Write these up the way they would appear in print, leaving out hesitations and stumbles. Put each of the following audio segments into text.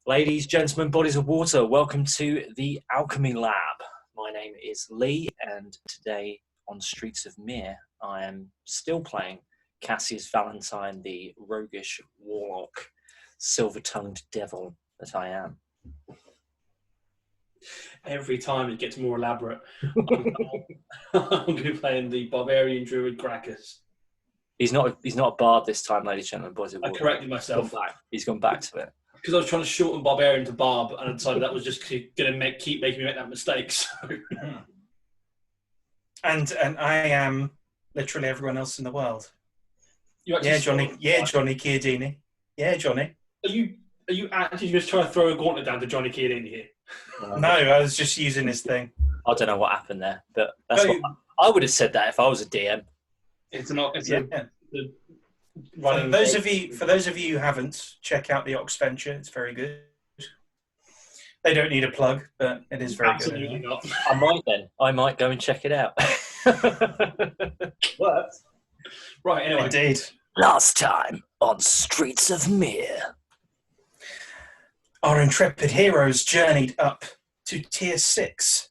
Ladies, gentlemen, bodies of water, welcome to the Alchemy Lab. My name is Lee, and today on Streets of Mihre, I am still playing Cassius Valentine, the roguish warlock, silver-tongued devil that I am. Every time it gets more elaborate. I'm going to be playing the barbarian druid Graccus. He's not a bard this time, ladies and gentlemen, bodies of I water. corrected myself. He's gone back to it. Because I was trying to shorten barbarian to barb, and I decided that was just going to keep making me make that mistake. So. And I am literally everyone else in the world. Johnny. Johnny Chiodini. Yeah, Johnny. Are you actually just trying to throw a gauntlet down to Johnny Chiodini here? No, I was just using his thing. I don't know what happened there, but that's what I would have said that if I was a DM. For those of you who haven't, check out the Ox Venture. It's very good. They don't need a plug, but it is very Absolutely good. not. I might then. I might go and check it out. What? Right, anyway. Indeed. Last time on Streets of Mihre. Our intrepid heroes journeyed up to Tier 6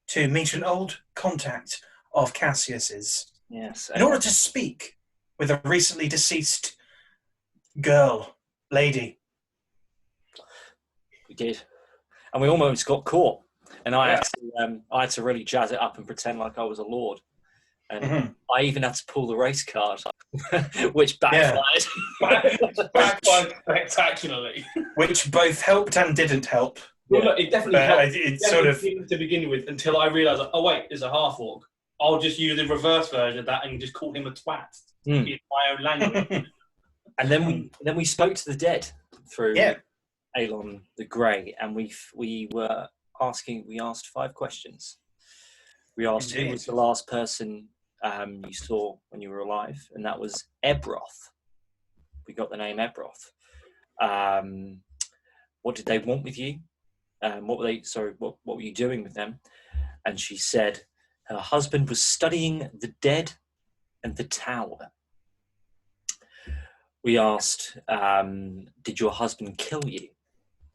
to meet an old contact of Cassius's. Yes. In order to speak with a recently deceased lady. We did. And we almost got caught. And I had to really jazz it up and pretend like I was a lord. And I even had to pull the race card, which backfired. Backfired spectacularly. Which both helped and didn't help. Well, look, it definitely helped. It's sort of to begin with, until I realised, oh wait, there's a half-orc. I'll just use the reverse version of that and just call him a twat in my own language. And then we spoke to the dead through Aelon the Grey, and we asked 5 questions. We asked who was the last person you saw when you were alive, and that was Ebroth. We got the name Ebroth. What did they want with you? What were you doing with them? And she said her husband was studying the dead and the tower. We asked, did your husband kill you?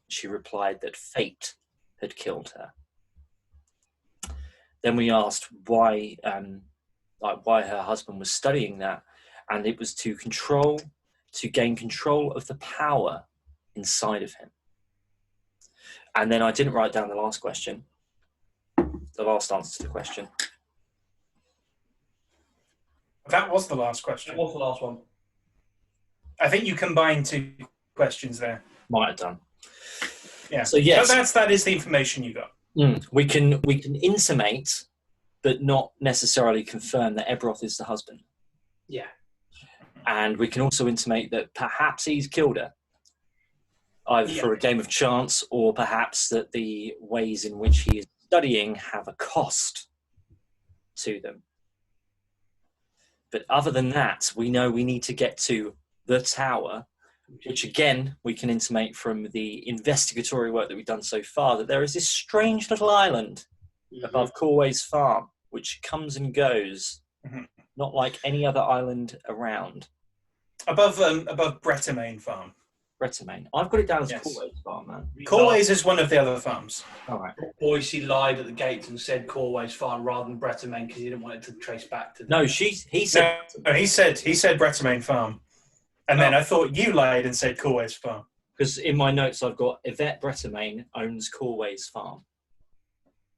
She replied that fate had killed her. Then we asked why her husband was studying that, and it was to gain control of the power inside of him. And then I didn't write down the last question, the last answer to the question. That was the last question. That was the last one. I think you combined 2 questions there. Might have done. Yeah. So yes, that is the information you got. We can intimate, but not necessarily confirm that Ebroth is the husband. Yeah. And we can also intimate that perhaps he's killed her, either for a game of chance, or perhaps that the ways in which he is studying have a cost to them. But other than that, we know we need to get to the tower, which again, we can intimate from the investigatory work that we've done so far, that there is this strange little island above Corway's farm, which comes and goes, not like any other island around. Above Brettamain farm. Brettamain. I've got it down as Corway's farm, man. Corway's is one of the other farms. All right. Boise lied at the gates and said Corway's farm rather than Brettamain because he didn't want it to trace back to. No, he said. No, he said Brettamain farm, and then I thought you lied and said Corway's farm. Because in my notes I've got Yvette Brettamain owns Corway's farm.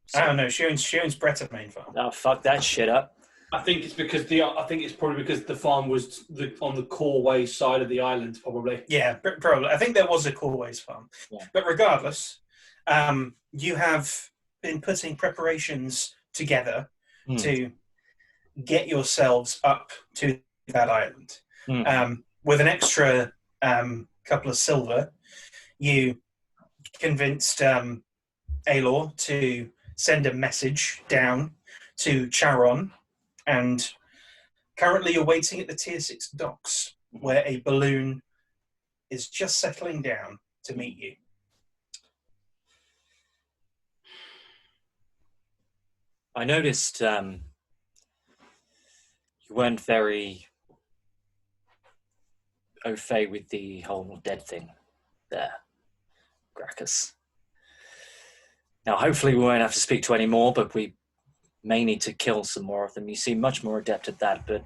So, oh no, she owns Brettamain farm. Oh, fuck that shit up. I think it's probably because the farm was on the Corway side of the island, probably. Yeah, probably. I think there was a Corway's farm. Yeah. But regardless, you have been putting preparations together to get yourselves up to that island. With an extra couple of silver, you convinced Aelor to send a message down to Charon, and currently you're waiting at the Tier 6 docks, where a balloon is just settling down to meet you. I noticed you weren't very au fait with the whole dead thing there. Graccus. Now, hopefully we won't have to speak to any more, but we may need to kill some more of them. You seem much more adept at that, but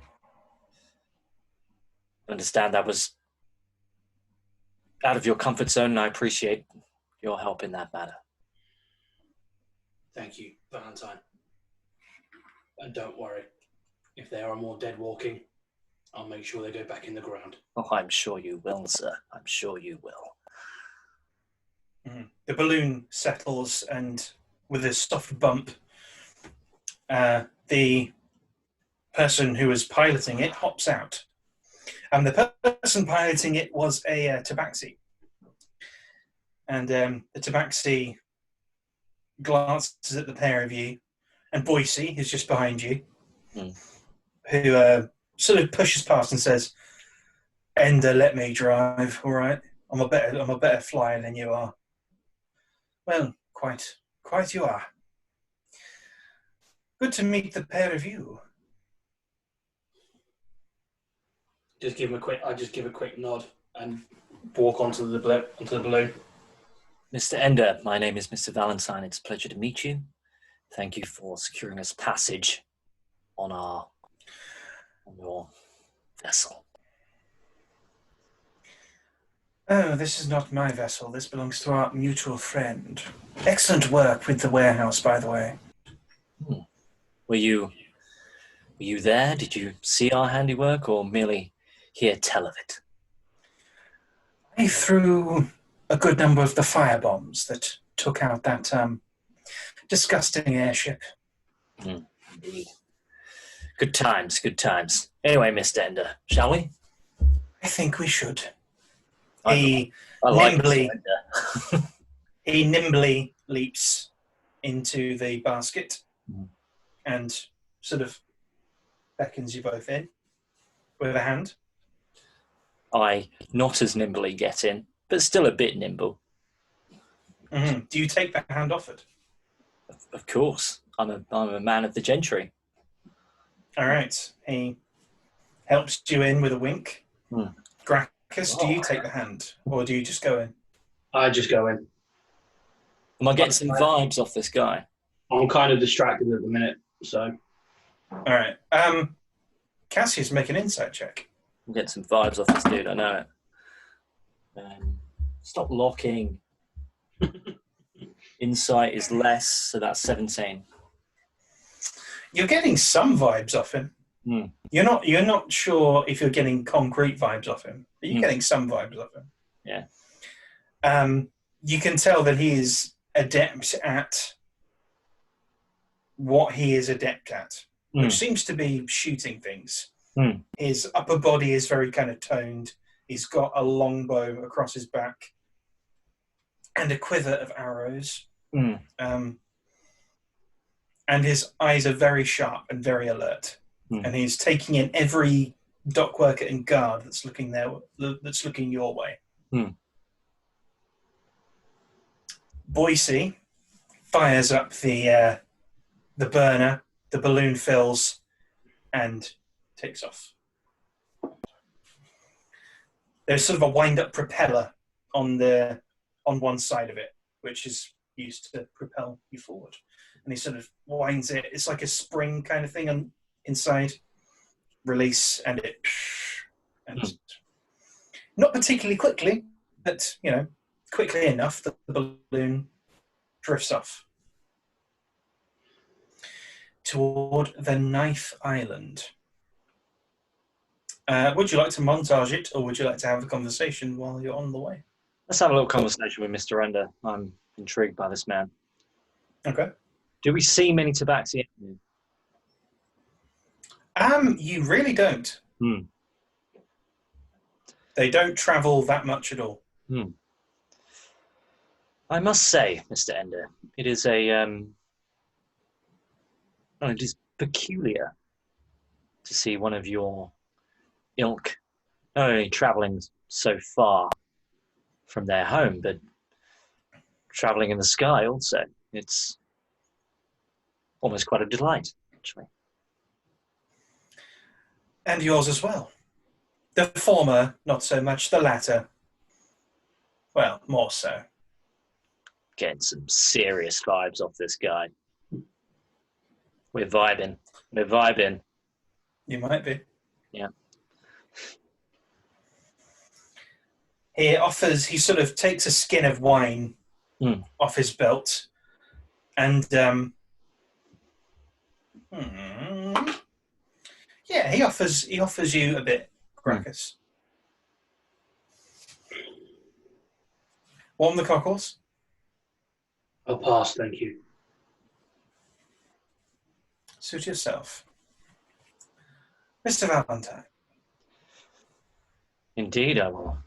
I understand that was out of your comfort zone, and I appreciate your help in that matter. Thank you, Valentine. And don't worry, if there are more dead walking, I'll make sure they go back in the ground. Oh, I'm sure you will, sir. I'm sure you will. The balloon settles, and with a soft bump, the person who was piloting it hops out. And the person piloting it was a tabaxi. And the tabaxi glances at the pair of you, and Boise, who's just behind you, who sort of pushes past and says, "Ender, let me drive, all right? I'm a better flyer than you are." "Well, quite you are. Good to meet the pair of you." I just give a quick nod and walk onto the balloon. Mr. Ender, my name is Mr. Valentine. It's a pleasure to meet you. Thank you for securing us passage on your vessel. "Oh, this is not my vessel. This belongs to our mutual friend. Excellent work with the warehouse, by the way." Were you there? Did you see our handiwork, or merely hear tell of it? I threw a good number of the firebombs that took out that disgusting airship. Indeed. Good times, good times. Anyway, Mr. Ender, shall we? I think we should. I like Mr. Ender. He nimbly leaps into the basket and sort of beckons you both in with a hand. I not as nimbly get in, but still a bit nimble. Do you take the hand offered? Of course. I'm a man of the gentry. All right. He helps you in with a wink. Graccus, do you take the hand, or do you just go in? I just go in. Am I getting some vibes off this guy? I'm kind of distracted at the minute, so. All right. Cassius, make an insight check. I'm getting some vibes off this dude, I know it. Stop locking. Insight is less, so that's 17. You're getting some vibes off him. You're not sure if you're getting concrete vibes off him, but you're getting some vibes off him. Yeah. You can tell that he is adept at what he is adept at, which seems to be shooting things. His upper body is very kind of toned. He's got a long bow across his back and a quiver of arrows. And his eyes are very sharp and very alert. And he's taking in every dock worker and guard that's looking your way. Boise fires up the burner. The balloon fills and takes off. There's sort of a wind-up propeller on one side of it, which is used to propel you forward. And he sort of winds it. It's like a spring kind of thing inside. Release, and not particularly quickly, but quickly enough that the balloon drifts off toward the Knife Island. Would you like to montage it, or would you like to have a conversation while you're on the way? Let's have a little conversation with Mr. Ender. I'm intrigued by this man. Okay. Do we see many tabaxi? You really don't. They don't travel that much at all. I must say, Mr. Ender, it is it is peculiar to see one of your ilk not only travelling so far from their home, but travelling in the sky also. It's almost quite a delight, actually. And yours as well. The former, not so much. The latter, well, more so. Getting some serious vibes off this guy. We're vibing. We're vibing. You might be. Yeah. He sort of takes a skin of wine off his belt, and he offers you a bit, Graccus. Warm the cockles. I'll pass, thank you. Suit yourself. Mr. Valentine. Indeed, I will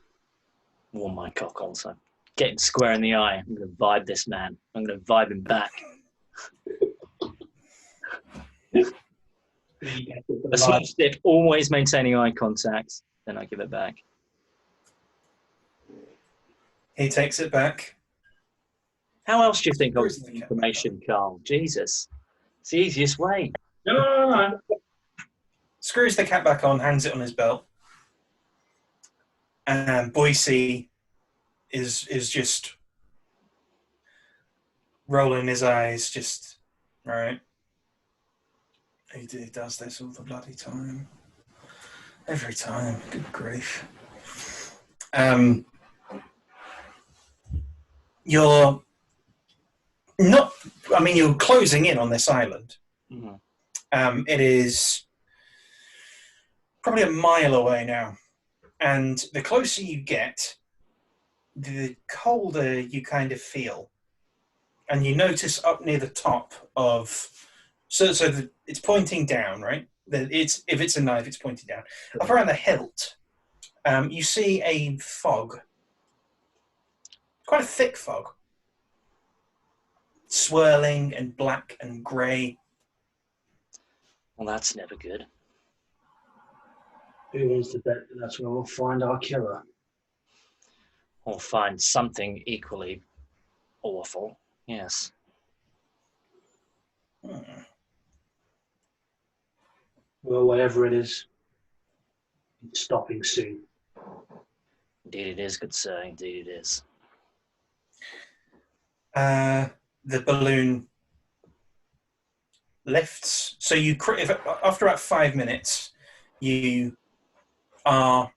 warm my cock also. Getting square in the eye. I'm going to vibe this man. I'm going to vibe him back. A small stick, always maintaining eye contact. Then I give it back. He takes it back. How else do you think of information, Carl? Jesus. It's the easiest way. No. Screws the cap back on, hangs it on his belt. And Boise is just rolling his eyes, just, all right. He does this all the bloody time. Every time. Good grief. You're not, I mean, you're closing in on this island. Mm-hmm. It is probably a mile away now. And the closer you get, the colder you kind of feel. And you notice up near the top of, it's pointing down, right? If it's a knife, it's pointing down. Up around the hilt, you see a fog. Quite a thick fog. Swirling and black and grey. Well, that's never good. Who wants to bet that that's where we'll find our killer? Or find something equally awful, yes. Well, whatever it is, it's stopping soon. Indeed it is, good sir. Indeed it is. The balloon lifts. So after about 5 minutes, you are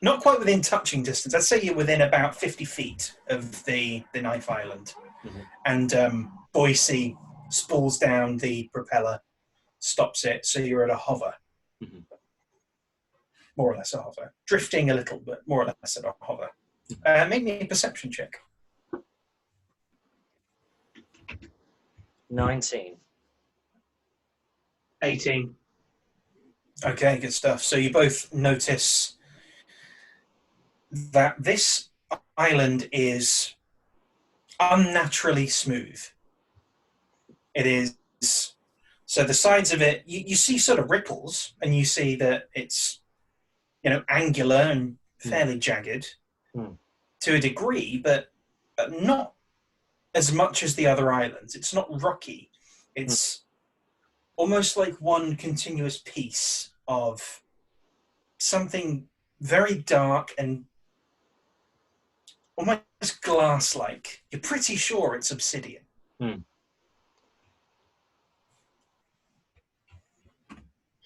not quite within touching distance. I'd say you're within about 50 feet of the knife island. Mm-hmm. And Boise spools down the propeller, stops it, so you're at a hover. Mm-hmm. More or less a hover. Drifting a little, but more or less at a hover. Make me a perception check. 19. 18. Okay, good stuff. So you both notice that this island is unnaturally smooth. It is, so the sides of it, you see sort of ripples, and you see that it's, angular and fairly jagged to a degree, but not as much as the other islands. It's not rocky. It's almost like one continuous piece of something very dark and almost glass-like. You're pretty sure it's obsidian.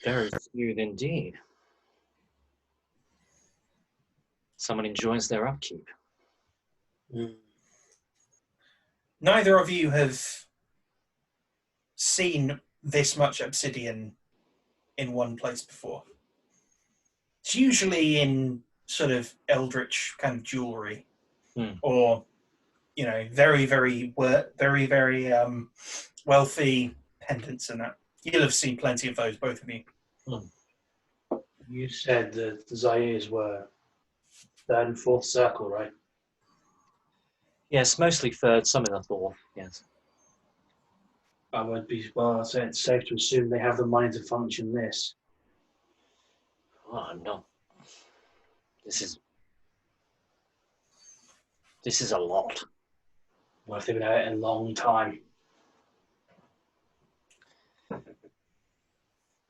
Very smooth indeed. Someone enjoys their upkeep. Neither of you have seen this much obsidian in one place before. It's usually in sort of eldritch kind of jewelry, or very, very, very, very wealthy pendants and that. You'll have seen plenty of those, both of you. You said that the Zairs were third and fourth circle, right? Yes, mostly third, some in the fourth, yes. I would be, I'd say it's safe to assume they have the money to function this. Oh, no. This is a lot. Well, I've been at it a long time.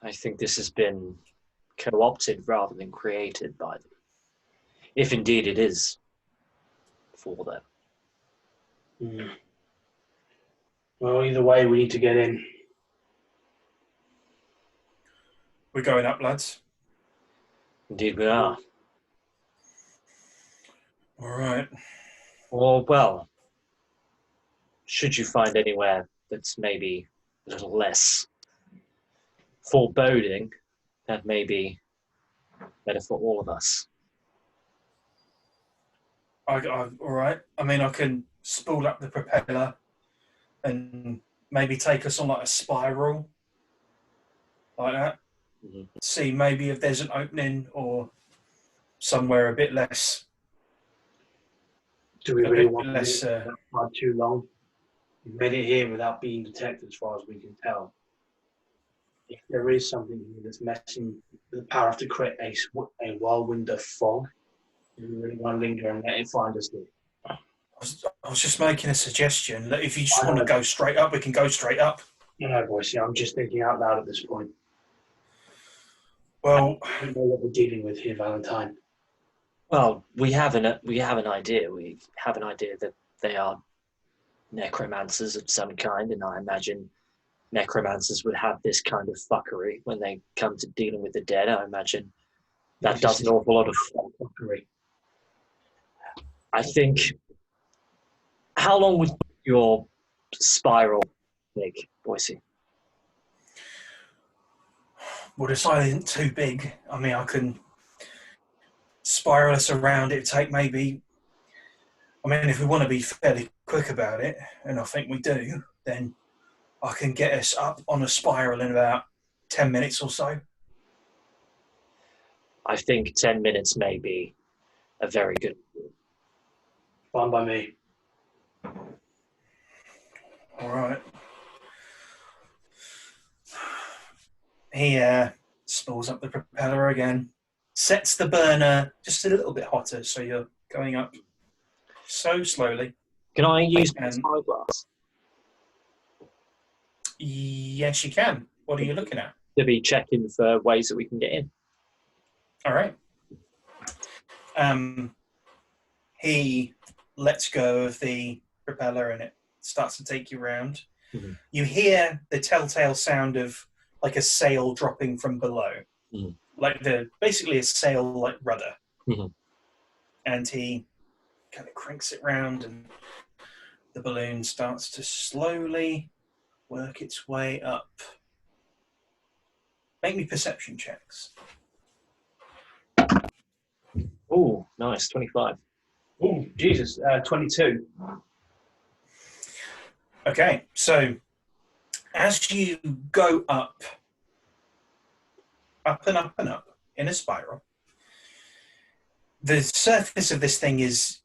I think this has been co-opted rather than created by them. If indeed it is for them. Mm. Well, either way, we need to get in. We're going up, lads. Indeed we are. All right. Well, should you find anywhere that's maybe a little less foreboding, that may be better for all of us. All right. I mean, I can spool up the propeller and maybe take us on like a spiral, like that. Mm-hmm. See maybe if there's an opening or somewhere a bit less. Do we really want to less? do that for too long? We've made it here without being detected, as far as we can tell. If there is something here that's messing with the power to create a whirlwind of fog, do we really want to linger and let it find us here? I was just making a suggestion that if you just want to go straight up, we can go straight up. No, boys, I'm just thinking out loud at this point. Well, I don't know what we're dealing with here, Valentine. Well, we have an idea. We have an idea that they are necromancers of some kind, and I imagine necromancers would have this kind of fuckery when they come to dealing with the dead. I imagine that does an awful lot of fuckery. I think. How long would your spiral take, Boise? well, the side isn't too big. I mean, I can spiral us around. It'd take maybe. I mean, if we want to be fairly quick about it, and I think we do, then I can get us up on a spiral in about 10 minutes or so. I think 10 minutes may be a very good. Fine by me. All right. He spools up the propeller again, sets the burner just a little bit hotter, so you're going up so slowly. Can I use my spyglass? Yes, you can. What are you looking at? To be checking for ways that we can get in. All right. He lets go of the propeller and it starts to take you around. Mm-hmm. You hear the telltale sound of like a sail dropping from below, like basically a sail like rudder. Mm-hmm. And he kind of cranks it round, and the balloon starts to slowly work its way up. Make me perception checks. Oh, nice, 25. Oh, Jesus, 22. Okay, so as you go up and up and up in a spiral, the surface of this thing is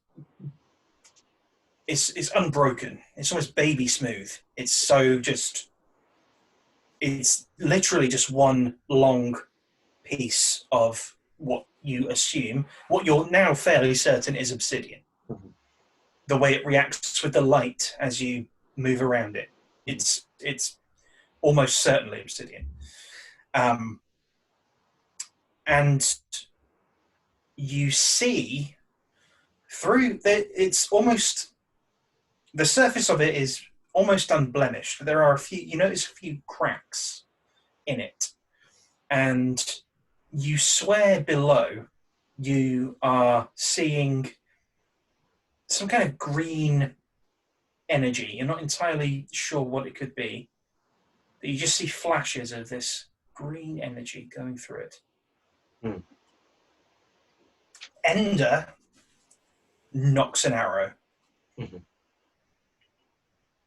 unbroken. It's almost baby smooth. It's literally just one long piece of what you're now fairly certain is obsidian. Mm-hmm. The way it reacts with the light as you move around it, it's almost certainly obsidian. And you see through the surface of it is almost unblemished. There are you notice a few cracks in it, and you swear below you are seeing some kind of green energy. You're not entirely sure what it could be, but you just see flashes of this green energy going through it. Hmm. Ender knocks an arrow. Mm-hmm.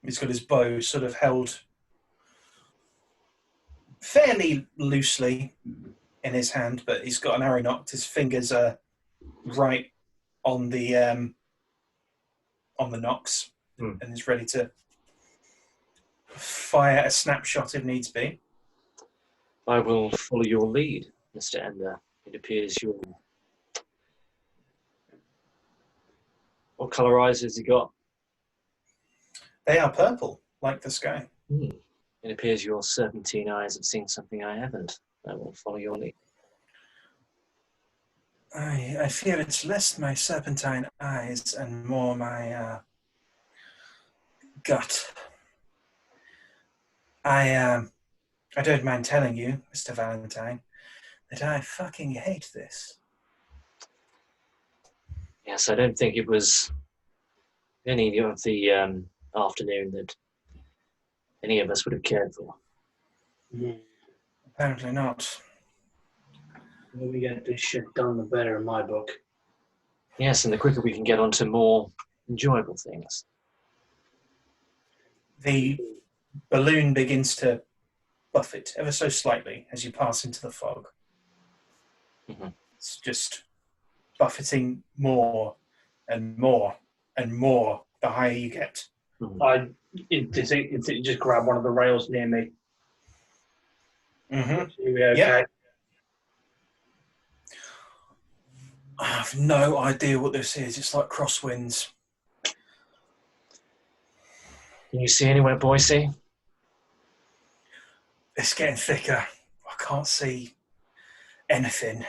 He's got his bow sort of held fairly loosely in his hand, but he's got an arrow knocked. His fingers are right on the nocks, and he's ready to fire a snapshot if needs be. I will follow your lead, Mr. Ender. It appears you're... What colour eyes has he got? They are purple, like the sky. It appears your serpentine eyes have seen something I haven't. I will follow your lead. I fear it's less my serpentine eyes and more my gut. I don't mind telling you, Mr. Valentine, that I fucking hate this. Yes, I don't think it was any of the afternoon that any of us would have cared for. Apparently not. The more we get this shit done, the better in my book. Yes, and the quicker we can get on to more enjoyable things. The balloon begins to buffet ever so slightly as you pass into the fog. Mm-hmm. It's just buffeting more and more and more the higher you get. Mm-hmm. I just grab one of the rails near me. Mm-hmm. Are we okay? Yep. I have no idea what this is. It's like crosswinds. Can you see anywhere, Boise? It's getting thicker. I can't see anything.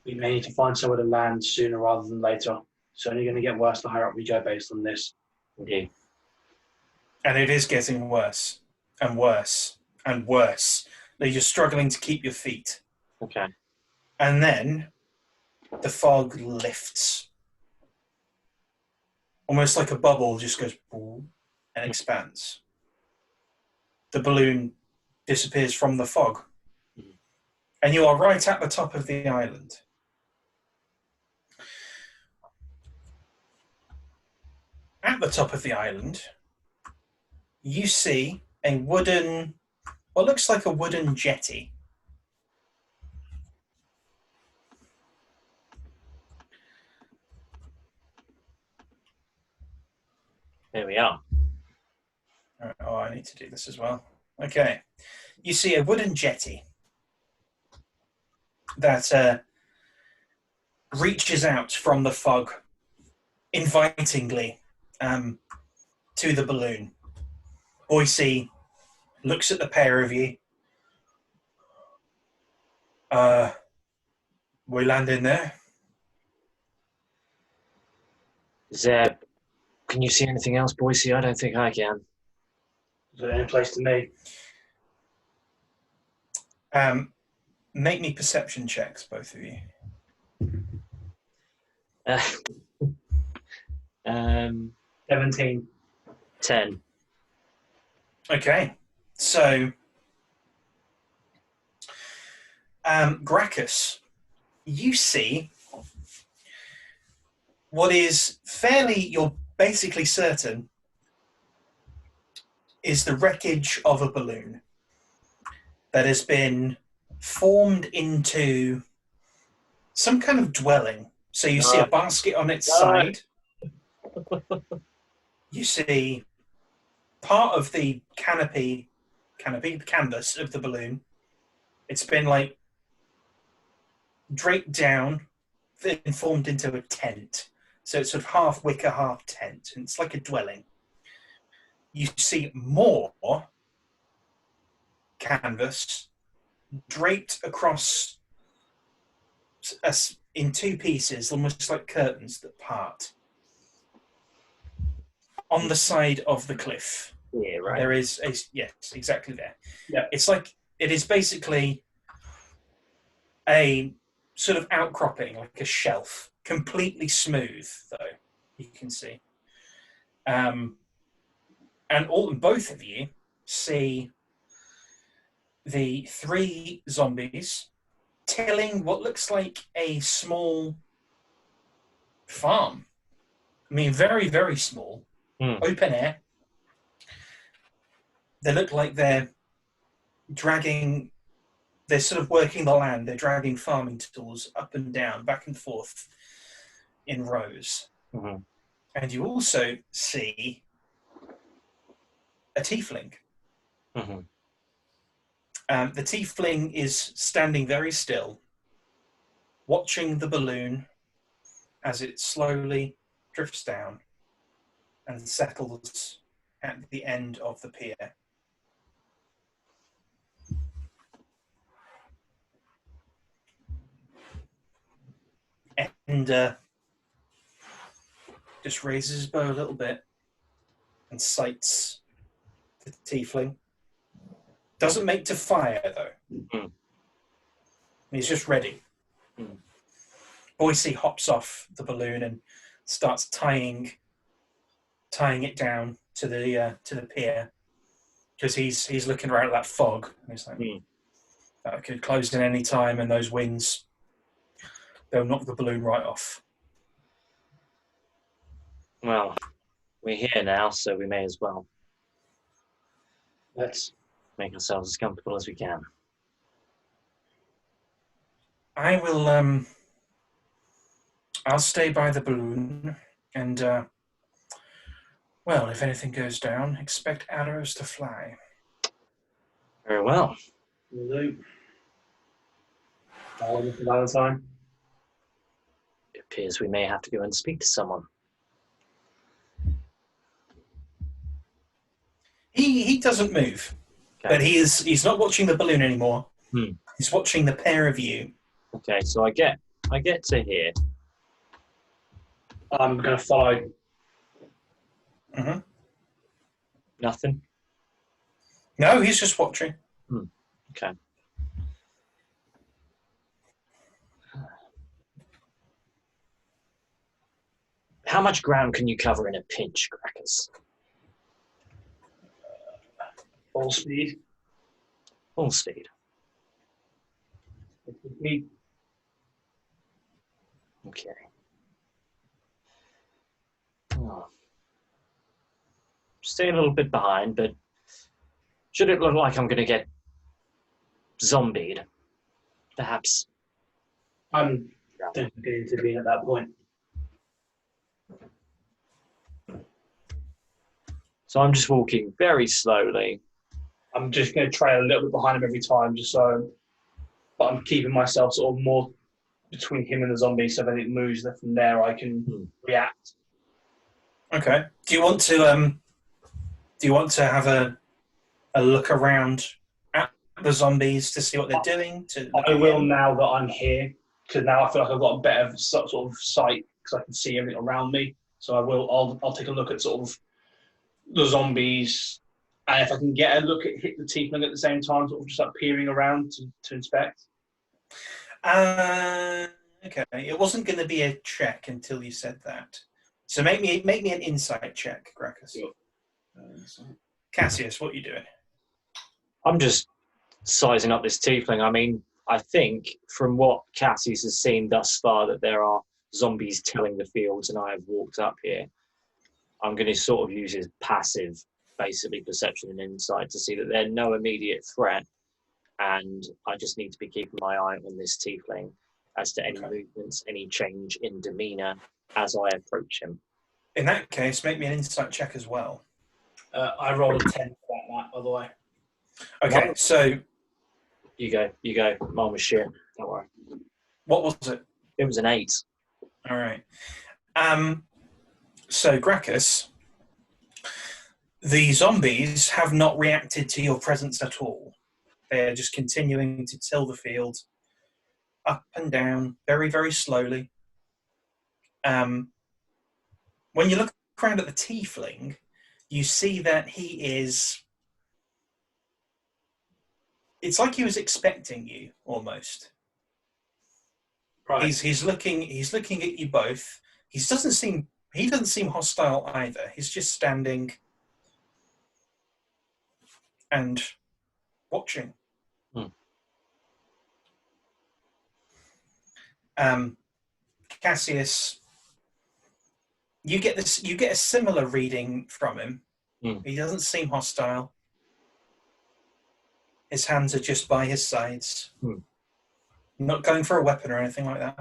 We may need to find somewhere to land sooner rather than later. It's only going to get worse the higher up we go based on this. Indeed. And it is getting worse and worse and worse. You're struggling to keep your feet. Okay. And then the fog lifts. Almost like a bubble just goes boom and expands. The balloon disappears from the fog. And you are right at the top of the island. At the top of the island, you see a wooden, what looks like a wooden jetty. There we are. Oh, I need to do this as well. Okay. You see a wooden jetty that reaches out from the fog invitingly to the balloon. Boise looks at the pair of you. We land in there. Zeb, can you see anything else, Boise? I don't think I can. Is there any place to me? Make me perception checks, both of you. 17. 10. Okay, so Graccus, you see what is you're basically certain is the wreckage of a balloon that has been formed into some kind of dwelling. So you see a basket on its side. You see part of the canopy, the canvas of the balloon. It's been like draped down, then formed into a tent. So it's sort of half wicker, half tent, and it's like a dwelling. You see more canvas draped across in two pieces, almost like curtains that part. On the side of the cliff. Yeah, right. There is yes, exactly there. Yeah. It's like it is basically a sort of outcropping, like a shelf, completely smooth, though, you can see. And both of you see the three zombies tilling what looks like a small farm. I mean, very, very small, open air. They look like they're sort of working the land. They're dragging farming tools up and down, back and forth in rows. Mm-hmm. And you also see a tiefling. Mm-hmm. The tiefling is standing very still, watching the balloon as it slowly drifts down and settles at the end of the pier. And just raises his bow a little bit and sights the tiefling. Doesn't make to fire, though. He's just ready. Boise hops off the balloon and starts tying it down to the pier, because he's looking around at that fog. And he's like, that could close in any time, and those winds, they'll knock the balloon right off. Well, we're here now, so we may as well. Let's make ourselves as comfortable as we can. I will, I'll stay by the balloon, and, well, if anything goes down, expect arrows to fly. Very well. Will do. Mr. Valentine. It appears we may have to go and speak to someone. He doesn't move, but he's not watching the balloon anymore. He's watching the pair of you. Okay, so I get to here. I'm going to follow. Nothing? No, he's just watching. Okay. How much ground can you cover in a pinch, Graccus? Full speed. Full speed. Okay. Oh. Stay a little bit behind, but should it look like I'm going to get zombied, perhaps? I'm definitely going to intervene at that point. So I'm just walking very slowly. I'm just going to trail a little bit behind him every time, but I'm keeping myself sort of more between him and the zombie, so that it moves. That from there I can react. Okay. Do you want to have a look around at the zombies to see what they're doing? I will now that I'm here, because now I feel like I've got a better sort of sight, because I can see everything around me. So I will. I'll take a look at sort of the zombies, and if I can get a look at hit the tiefling at the same time, sort of just like peering around to inspect. Okay. It wasn't going to be a check until you said that. So make me an insight check, Graccus. Sure. Cassius, what are you doing? I'm just sizing up this tiefling. I mean, I think from what Cassius has seen thus far that there are zombies tilling the fields, and I have walked up here. I'm going to sort of use his passive, basically, perception and insight to see that there's no immediate threat, and I just need to be keeping my eye on this tiefling as to any movements, any change in demeanour as I approach him. In that case, make me an insight check as well. I rolled a 10 for that, by the way. Okay, so... You go. Mine was shit. Don't worry. What was it? It was an 8. All right. So, Graccus, the zombies have not reacted to your presence at all. They're just continuing to till the field up and down, very, very slowly. When you look around at the tiefling, you see that he is... It's like he was expecting you, almost. Right. He's looking at you both. He doesn't seem hostile either. He's just standing and watching. Cassius, you get a similar reading from him. He doesn't seem hostile. His hands are just by his sides. Not going for a weapon or anything like that.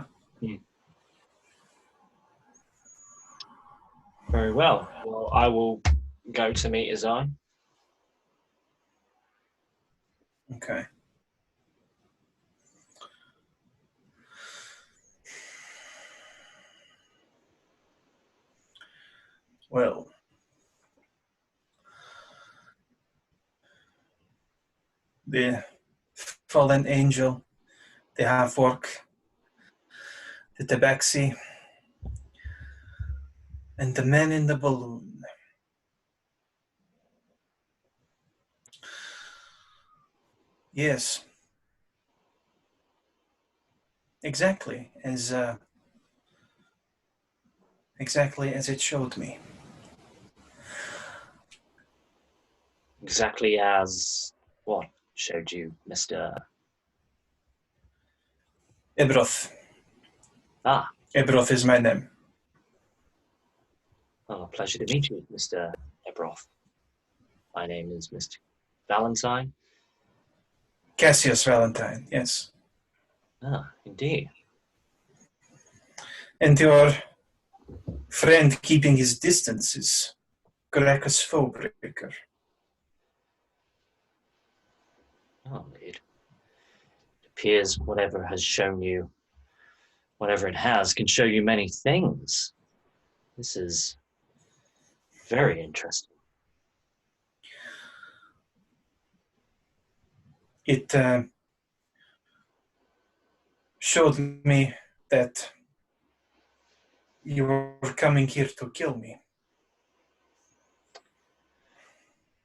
Very well. Well, I will go to meet his eye. Okay. Well, the fallen angel, the half-orc, the tabaxi, And the man in the balloon. Yes. Exactly as it showed me. Exactly as what showed you, Mr. Ebroth. Ah, Ebroth is my name. well, pleasure to meet you, Mr. Ebroth. My name is Mr. Valentine. Cassius Valentine, yes. Ah, indeed. And your friend keeping his distance is Graccus Foebreaker. Oh, it appears whatever has shown you, whatever it has, can show you many things. This is very interesting. It showed me that you were coming here to kill me.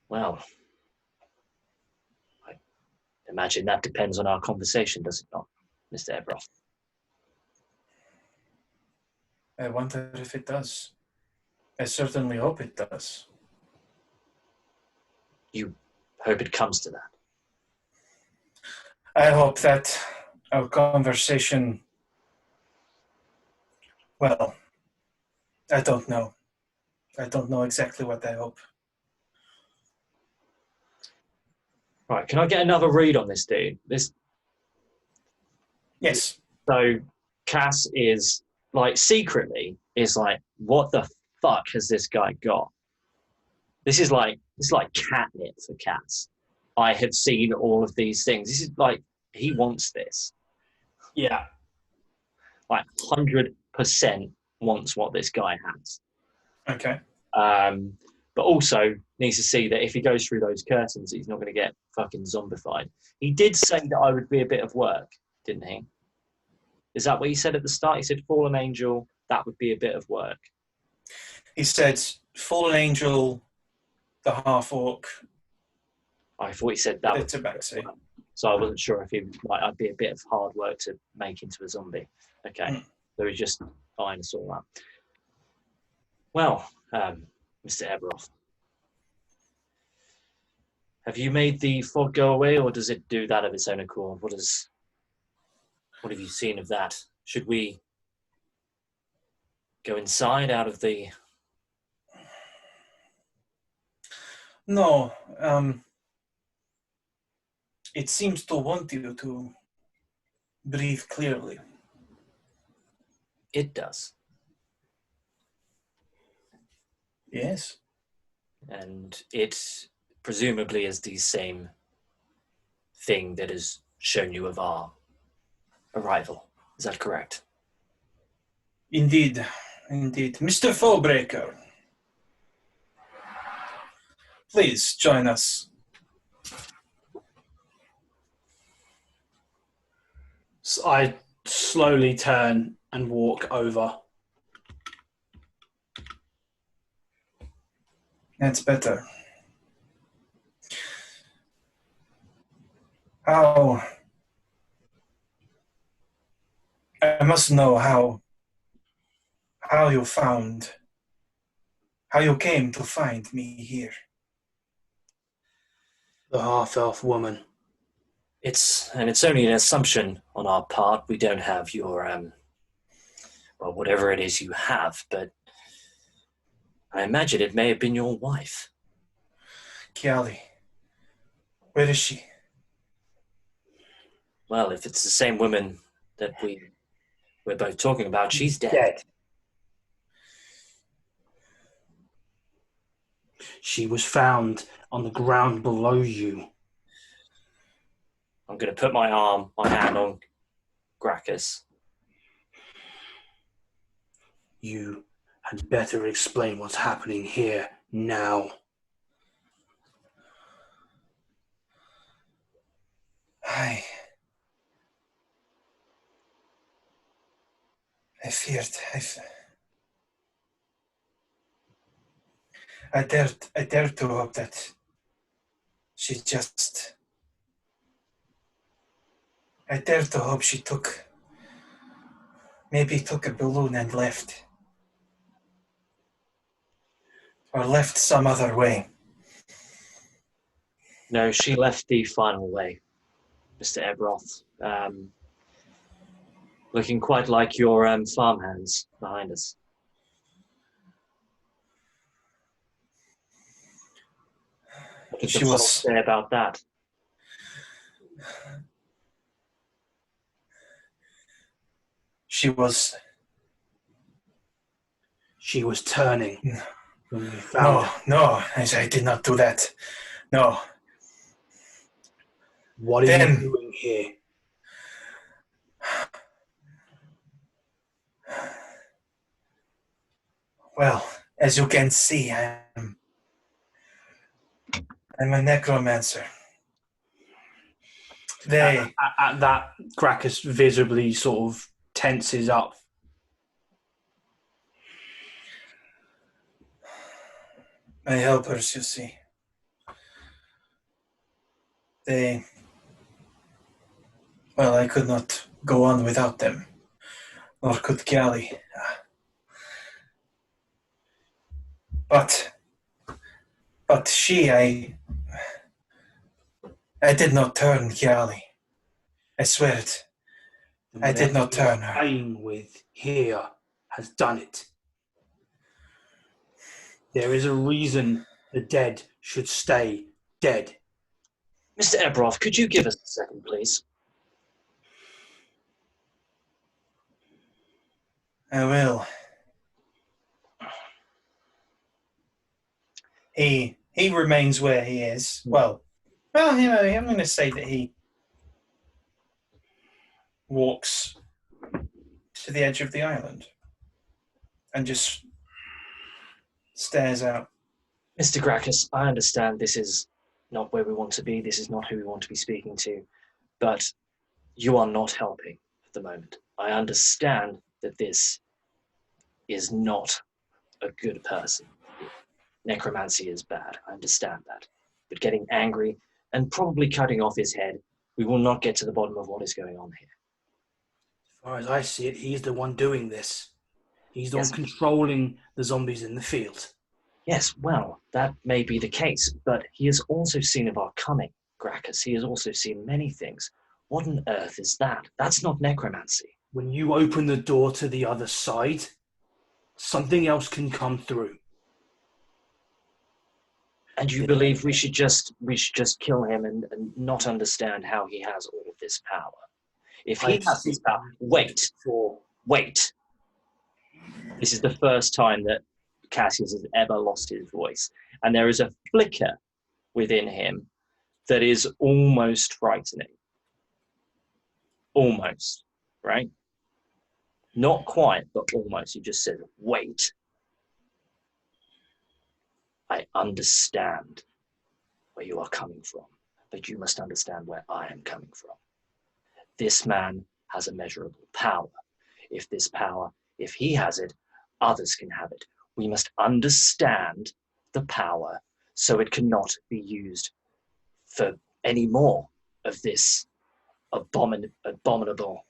Well, I imagine that depends on our conversation, does it not, Mr. Ebroth? I wonder if it does. I certainly hope it does. You hope it comes to that? I hope that our conversation, well, I don't know. I don't know exactly what I hope. Right, can I get another read on this dude? Yes. So Cass is like secretly is like, what the fuck has this guy got? This is like catnip for Cass. I have seen all of these things. This is like he wants this. Yeah. Like 100% wants what this guy has. Okay. But also needs to see that if he goes through those curtains, he's not going to get fucking zombified. He did say that I would be a bit of work, didn't he? Is that what he said at the start? He said, fallen angel, that would be a bit of work. He said, fallen angel, the half-orc. I thought he said that. It's a backseat. So I wasn't sure if he like I'd be a bit of hard work to make into a zombie. Okay. So he's just fine us all that. Well, Mr. Ebroth, have you made the fog go away, or does it do that of its own accord? What have you seen of that? Should we go inside out of the... No, it seems to want you to breathe clearly. It does. Yes. And it presumably is the same thing that has shown you of our arrival. Is that correct? Indeed. Indeed. Mr. Foebreaker, please join us. So I slowly turn and walk over. That's better. How... I must know how you came to find me here. The half-elf woman. It's only an assumption on our part. We don't have your, well, whatever it is you have, but I imagine it may have been your wife. Kiali, where is she? Well, if it's the same woman that we're both talking about, she's dead. Dead. She was found on the ground below you. I'm going to put my hand on Graccus. You had better explain what's happening here now. I feared. I dare to hope that she just... I dare to hope she maybe took a balloon and left. Or left some other way. No, she left the final way, Mr. Ebroth. Looking quite like your farmhands behind us. What did the folks say about that? She was turning when you found her. No, I did not do that. No. What are you doing here? Well, as you can see, I'm a necromancer. At that, Graccus visibly sort of tenses up. My helpers, you see. I could not go on without them, nor could Callie. But I did not turn Callie. I swear it. I did not turn her. Playing with here has done it. There is a reason the dead should stay dead. Mr. Ebroth, could you give us a second, please? I will. He remains where he is. Well, I'm going to say that he walks to the edge of the island and just stares out. Mr. Graccus, I understand this is not where we want to be. This is not who we want to be speaking to. But you are not helping at the moment. I understand that this is not a good person. Necromancy is bad. I understand that. But getting angry and probably cutting off his head, we will not get to the bottom of what is going on here. As far as I see it, he's the one doing this. He's the one controlling the zombies in the field. Yes, well, that may be the case, but he has also seen of our coming, Graccus. He has also seen many things. What on earth is that? That's not necromancy. When you open the door to the other side, something else can come through. And you believe we should just kill him and not understand how he has all of this power? If he has this power, wait. This is the first time that Cassius has ever lost his voice, and there is a flicker within him that is almost frightening. Almost, right? Not quite, but almost. He just said, wait. I understand where you are coming from, but you must understand where I am coming from. This man has immeasurable power. If he has it, others can have it. We must understand the power so it cannot be used for any more of this abominable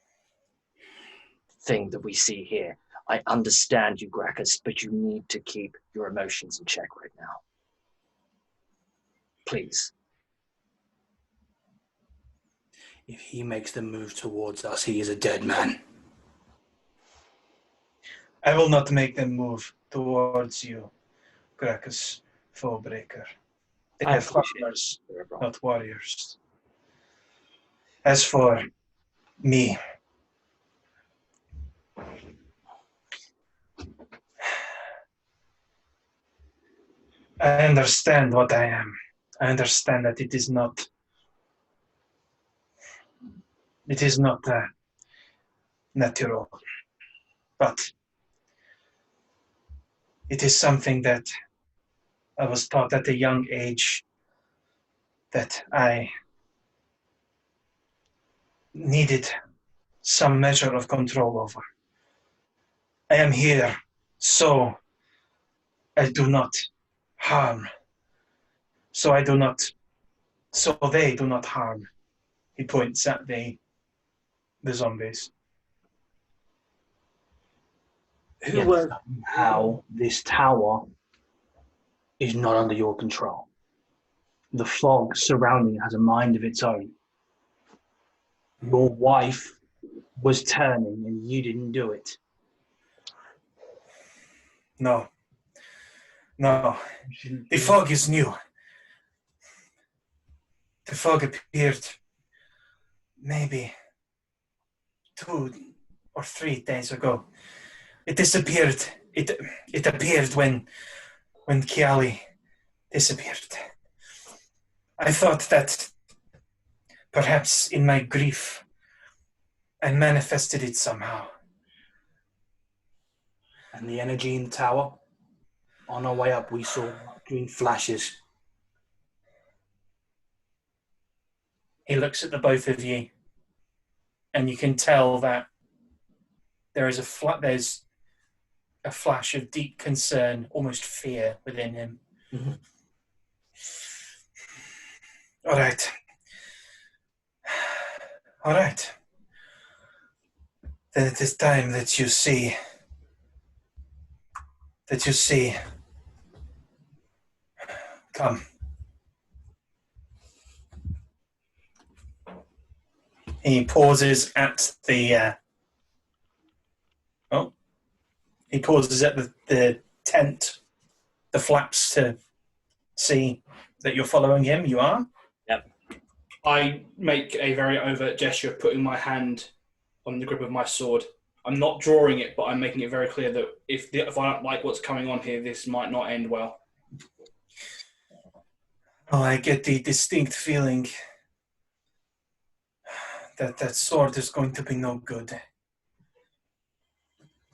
thing that we see here. I understand you, Graccus, but you need to keep your emotions in check right now. Please. If he makes the move towards us, he is a dead man. I will not make them move towards you, Graccus, Foebreaker. They are farmers, not warriors. As for me, I understand what I am. I understand that it is not natural, but it is something that I was taught at a young age that I needed some measure of control over. I am here so I do not harm. So they do not harm. He points at the zombies. Yet somehow this tower is not under your control. The fog surrounding it has a mind of its own. Your wife was turning and you didn't do it. No. The fog is new. The fog appeared maybe 2 or 3 days ago. It disappeared. It appeared when Kiali disappeared. I thought that perhaps in my grief I manifested it somehow. And the energy in the tower, on our way up, we saw green flashes. He looks at the both of you, and you can tell that there's a flash of deep concern, almost fear within him. Mm-hmm. All right. Then it is time that you see. Come. He pauses at the. He pauses at the tent, the flaps to see that you're following him. You are? Yep. I make a very overt gesture, putting my hand on the grip of my sword. I'm not drawing it, but I'm making it very clear that if I don't like what's coming on here, this might not end well. Oh, I get the distinct feeling that sword is going to be no good.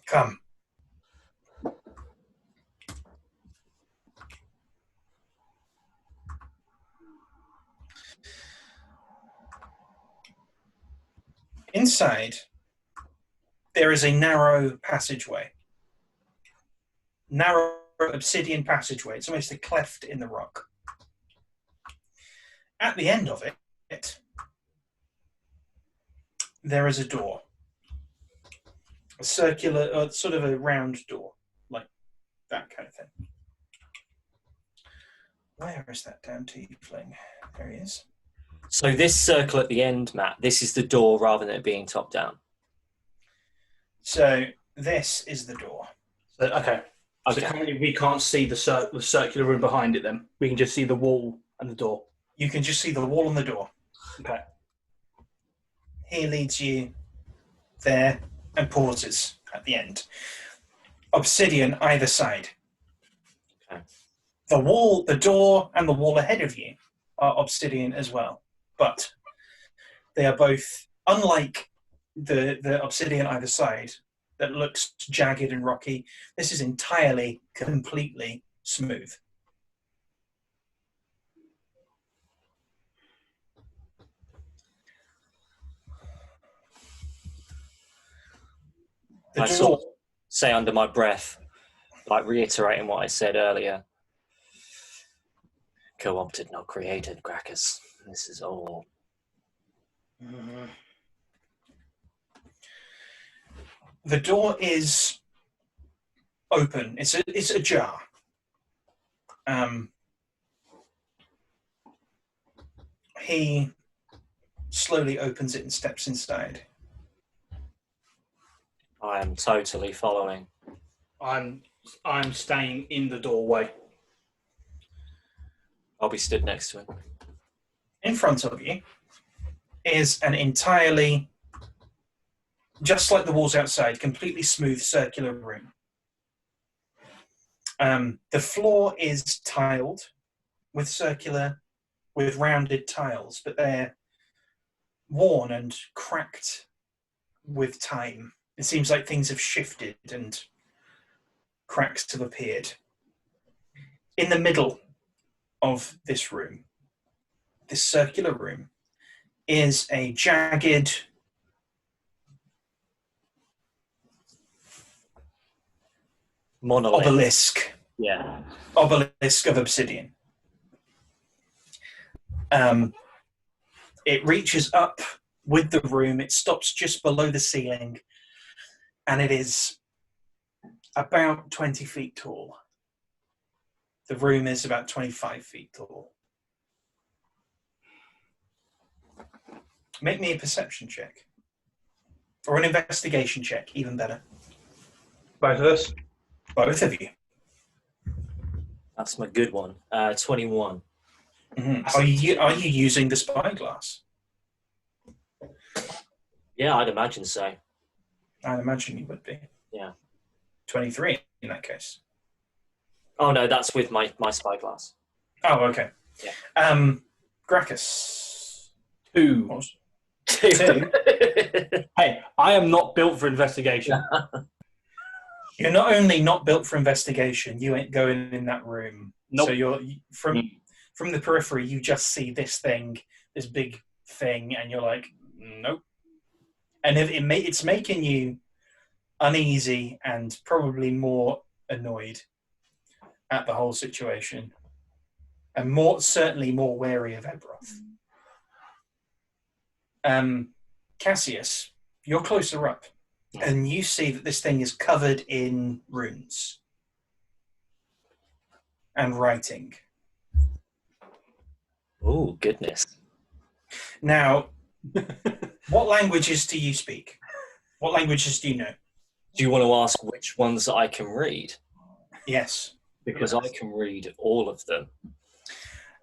Come. Inside, there is a narrow passageway. Narrow obsidian passageway. It's almost a cleft in the rock. At the end of it, there is a door. A circular, sort of a round door, like that kind of thing. Where is that damn tiefling? There he is. So this circle at the end, Matt, this is the door rather than it being top down. So this is the door. Okay. So currently we can't see the circular room behind it then. We can just see the wall and the door. You can just see the wall and the door. Okay. He leads you there and pauses at the end. Obsidian either side. Okay. The wall, the door, and the wall ahead of you are obsidian as well. But they are both, unlike the obsidian either side that looks jagged and rocky, this is entirely, completely smooth. I sort of say under my breath, like reiterating what I said earlier. Co-opted, not created, Graccus. This is all. The door is open. It's ajar. He slowly opens it and steps inside. I am totally following. I'm staying in the doorway. I'll be stood next to him. In front of you is an entirely, just like the walls outside, completely smooth circular room. The floor is tiled with rounded tiles, but they're worn and cracked with time. It seems like things have shifted and cracks have appeared. In the middle of this room, this circular room, is a jagged monolith. Obelisk. obelisk of obsidian. It reaches up with the room. It stops just below the ceiling, and it is about 20 feet tall. The room is about 25 feet tall. Make me a perception check. Or an investigation check, even better. Both of us? Both of you. That's my good one. 21. Mm-hmm. Are you using the spyglass? Yeah, I'd imagine so. I'd imagine you would be. Yeah. 23 in that case. Oh no, that's with my spyglass. Oh, okay. Yeah. Graccus. 2. 2. Hey, I am not built for investigation. You're not only not built for investigation, you ain't going in that room. Nope. So you're from the periphery, you just see this thing, this big thing, and you're like, nope. And if it's making you uneasy and probably more annoyed at the whole situation, and certainly more wary of Ebroth. Cassius, you're closer up, and you see that this thing is covered in runes and writing. Oh, goodness. Now, what languages do you speak? What languages do you know? Do you want to ask which ones I can read? Yes. Because I can read all of them.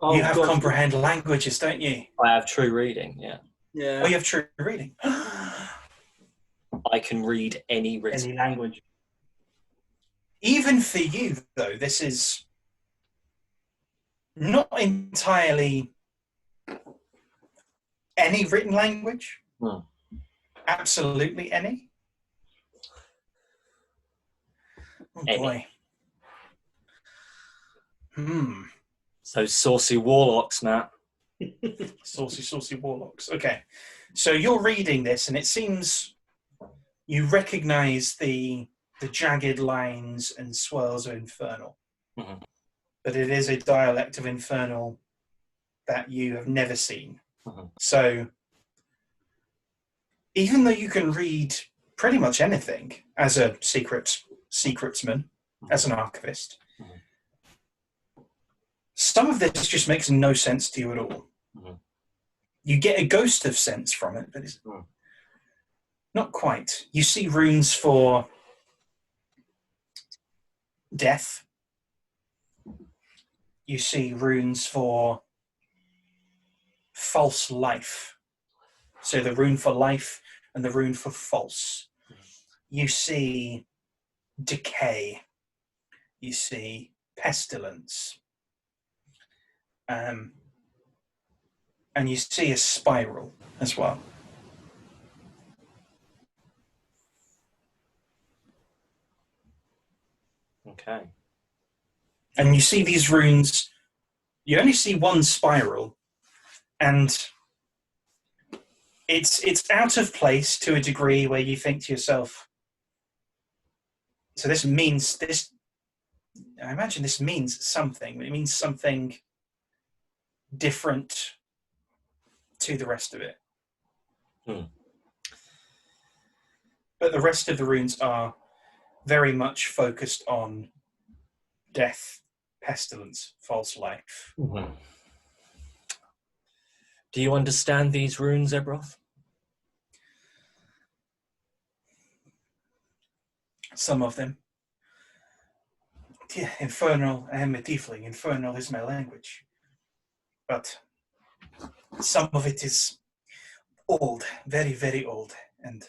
You have comprehend languages, don't you? I have true reading, yeah. Oh, you have true reading. I can read any written language. Even for you, though, this is not entirely any written language. Absolutely any. Oh boy. So saucy warlocks, Matt. Saucy warlocks. Okay. So you're reading this, and it seems you recognize the jagged lines and swirls of Infernal. Mm-hmm. But it is a dialect of Infernal that you have never seen. Mm-hmm. So even though you can read pretty much anything as a secretsman, as an archivist, some of this just makes no sense to you at all. You get a ghost of sense from it, but it's not quite. You see runes for death. You see runes for false life. So the rune for life and the rune for false. You see decay. You see pestilence. And you see a spiral as well. Okay. And you see these runes, you only see one spiral, and it's out of place to a degree where you think to yourself, so this means this, I imagine this means something. It means something different to the rest of it. But the rest of the runes are very much focused on death, pestilence, false life. Do you understand these runes, Ebroth? Some of them. Yeah, Infernal, I am a tiefling. Infernal is my language. But some of it is old, very, very old. And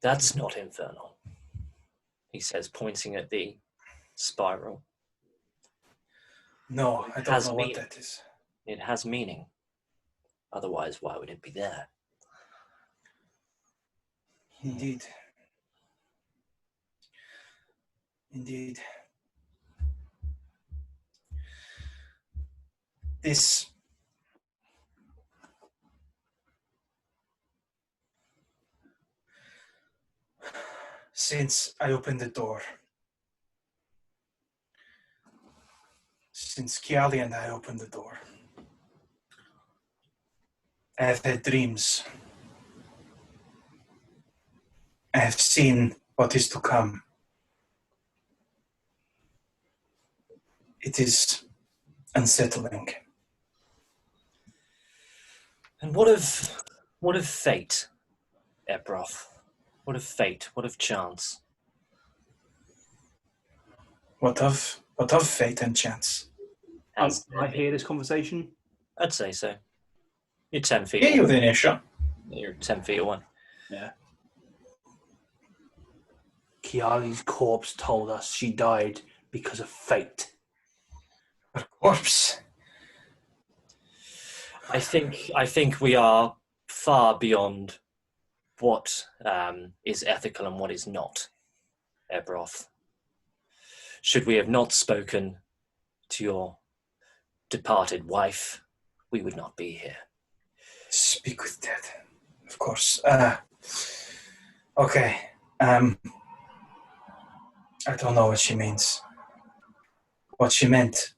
that's not Infernal, he says, pointing at the spiral. No, I don't know what that is. It has meaning. Otherwise, why would it be there? Indeed. Indeed. This since I opened the door, since Kiali and I opened the door. I have had dreams. I have seen what is to come. It is unsettling. And what of fate, Ebroth? What of fate? What of chance? What of fate and chance? Can I hear this conversation? I'd say so. You're 10 feet. Yeah, you're within earshot. You're 10 feet away. Yeah. Kiali's corpse told us she died because of fate. Her corpse. I think we are far beyond what is ethical and what is not, Ebroth. Should we have not spoken to your departed wife, we would not be here. Speak with dead, of course. Okay. I don't know what she means. What she meant.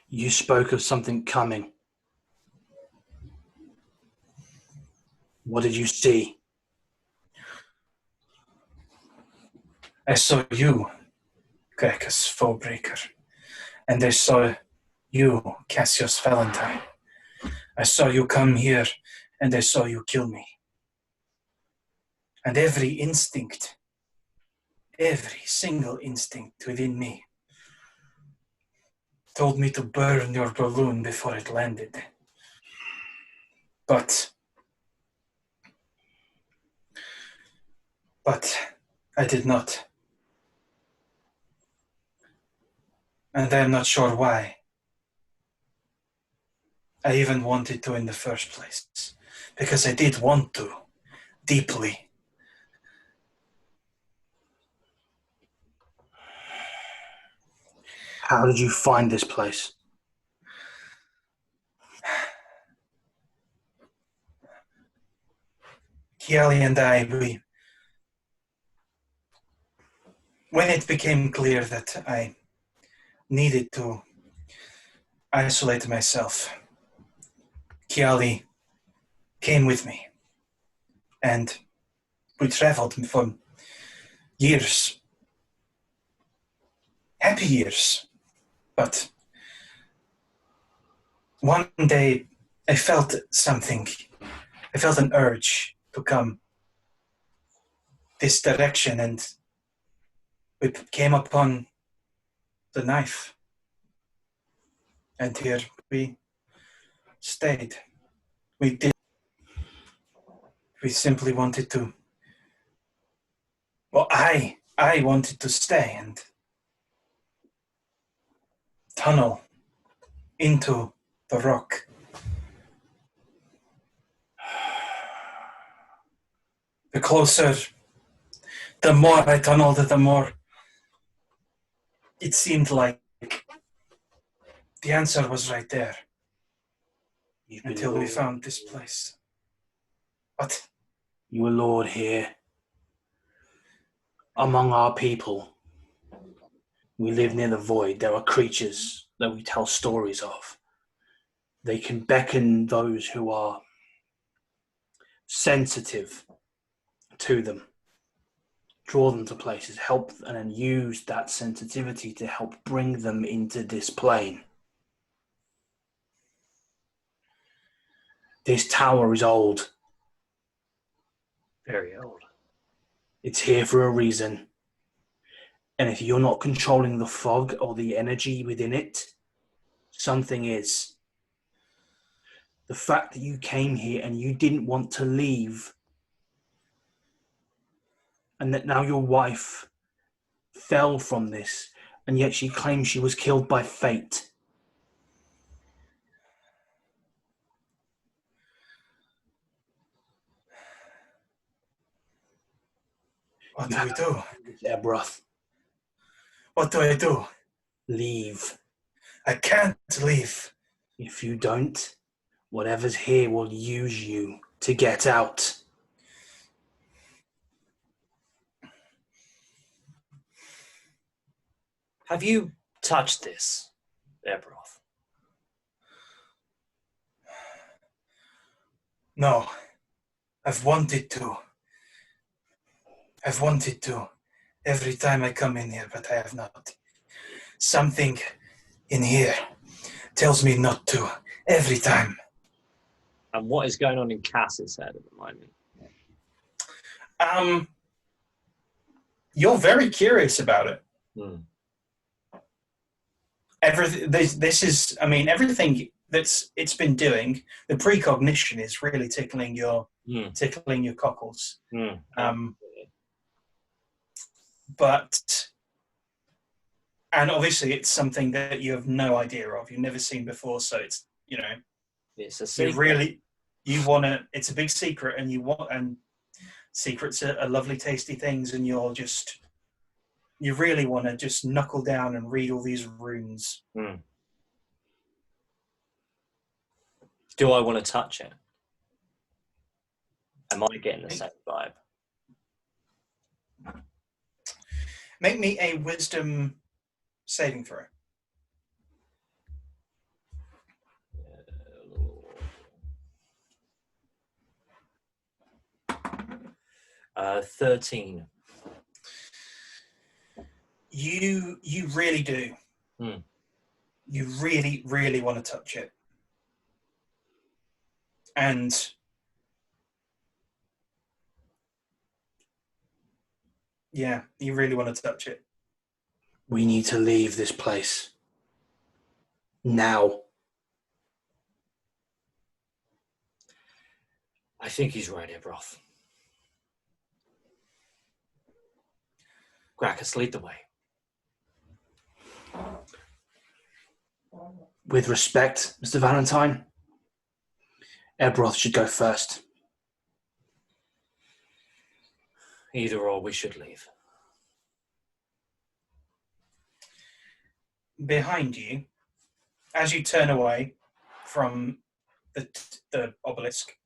You spoke of something coming. What did you see? I saw you, Graccus Foebreaker, and I saw you, Cassius Valentine. I saw you come here, and I saw you kill me. And every instinct, every single instinct within me told me to burn your balloon before it landed. But I did not. And I am not sure why. I even wanted to in the first place. Because I did want to, deeply. How did you find this place? Kiali and I, when it became clear that I needed to isolate myself, Kiali came with me, and we traveled for years, happy years. But one day I felt something. I felt an urge to come this direction, and we came upon the knife. And here we stayed. We simply wanted to, well, I wanted to stay and tunnel into the rock. The closer, the more I tunneled, the more it seemed like the answer was right there. Until we found this place. What? You were Lord here. Among our people. We live near the void. There are creatures that we tell stories of. They can beckon those who are sensitive to them, draw them to places, help, and then use that sensitivity to help bring them into this plane. This tower is old. Very old. It's here for a reason. And if you're not controlling the fog or the energy within it, something is. The fact that you came here and you didn't want to leave, and that now your wife fell from this, and yet she claims she was killed by fate. What do we do? Ebroth, What do I do? leave. I can't leave. If you don't, whatever's here will use you to get out. Have you touch this, Ebroth? No. I've wanted to. Every time I come in here, but I have not. Something in here tells me not to. Every time. And what is going on in Cass's head at the moment? You're very curious about it. Hmm. Everything. This is. I mean, everything it's been doing. The precognition is really tickling your cockles. But, and obviously it's something that you have no idea of. You've never seen before, so it's it's a secret. It's a big secret, and secrets are lovely, tasty things, and you really want to just knuckle down and read all these runes. Do I want to touch it? Am I getting the same vibe? Make me a wisdom saving throw. 13. You really do. You really, really want to touch it. And yeah, you really want to touch it. We need to leave this place. Now. I think he's right, Ebroth. Graccus, lead the way. With respect, Mr. Valentine, Ebroth should go first. Either or, we should leave. Behind you, as you turn away from the obelisk,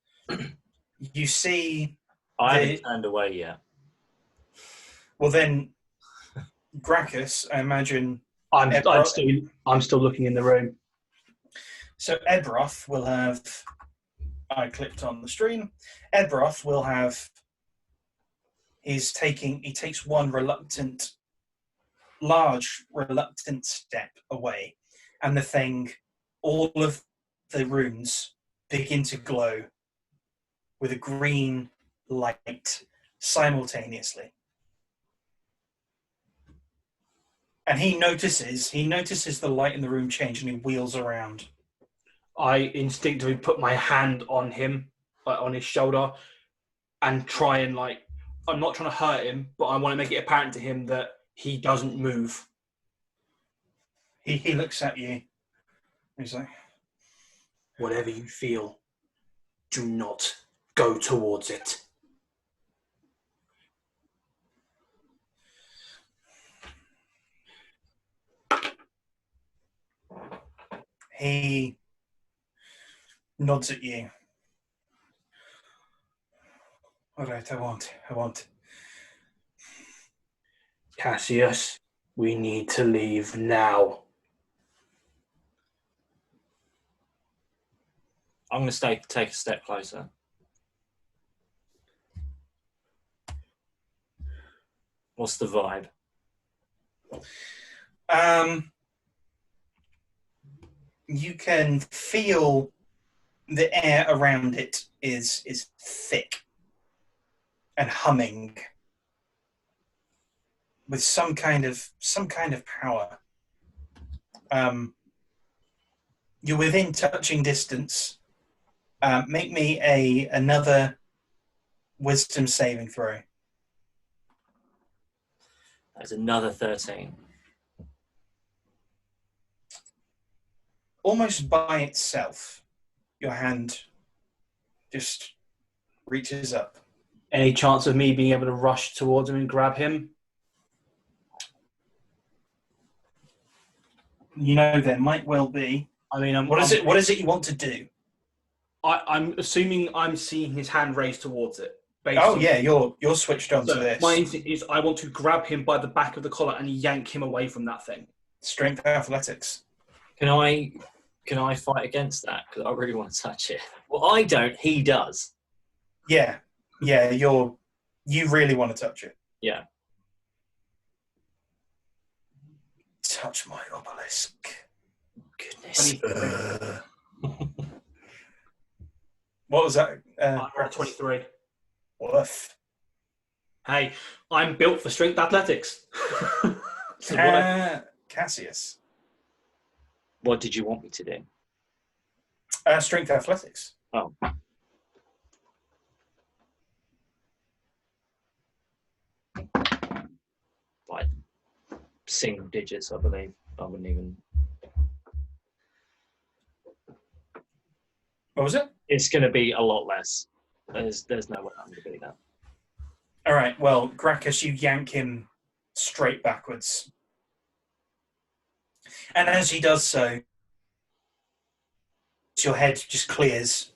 you see... I haven't turned away yet. Well then, Graccus, I imagine... I'm still looking in the room. So Ebroth will have... I clicked on the stream. Ebroth will have... He takes one large reluctant step away, and all of the runes begin to glow with a green light simultaneously. And he notices the light in the room change, and he wheels around. I instinctively put my hand on him, on his shoulder, and try and I'm not trying to hurt him, but I want to make it apparent to him that he doesn't move. He looks at you. He's like, whatever you feel, do not go towards it. He nods at you. All right, I won't. Cassius, we need to leave now. I'm going to take a step closer. What's the vibe? You can feel the air around it is thick and humming with some kind of power. You're within touching distance. Make me another wisdom saving throw. That's another 13. Almost by itself, your hand just reaches up. Any chance of me being able to rush towards him and grab him? There might well be. I mean, what is it you want to do? I'm assuming I'm seeing his hand raised towards it. Oh yeah, you're switched on to this. My instinct is I want to grab him by the back of the collar and yank him away from that thing. Strength athletics. Can I fight against that? Because I really want to touch it. Well, I don't. He does. Yeah. You really want to touch it. Yeah. Touch my obelisk. Goodness. What was that? I rolled 23. Woof. Hey, I'm built for strength athletics. So what Cassius. What did you want me to do? Strength athletics. Oh. Like single digits, I believe. I wouldn't even. What was it? It's going to be a lot less. There's no way I'm going to beat that. All right. Well, Graccus, you yank him straight backwards, and as he does so, your head just clears.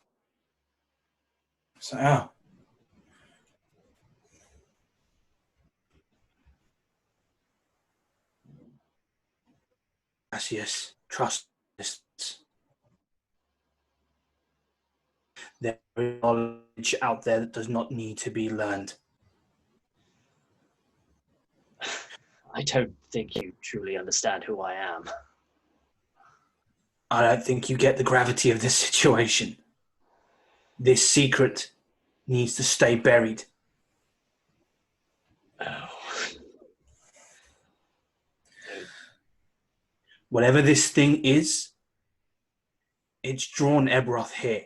So, oh. Cassius, trust this. There is knowledge out there that does not need to be learned. I don't think you truly understand who I am. I don't think you get the gravity of this situation. This secret needs to stay buried. Oh. Whatever this thing is, it's drawn Ebroth here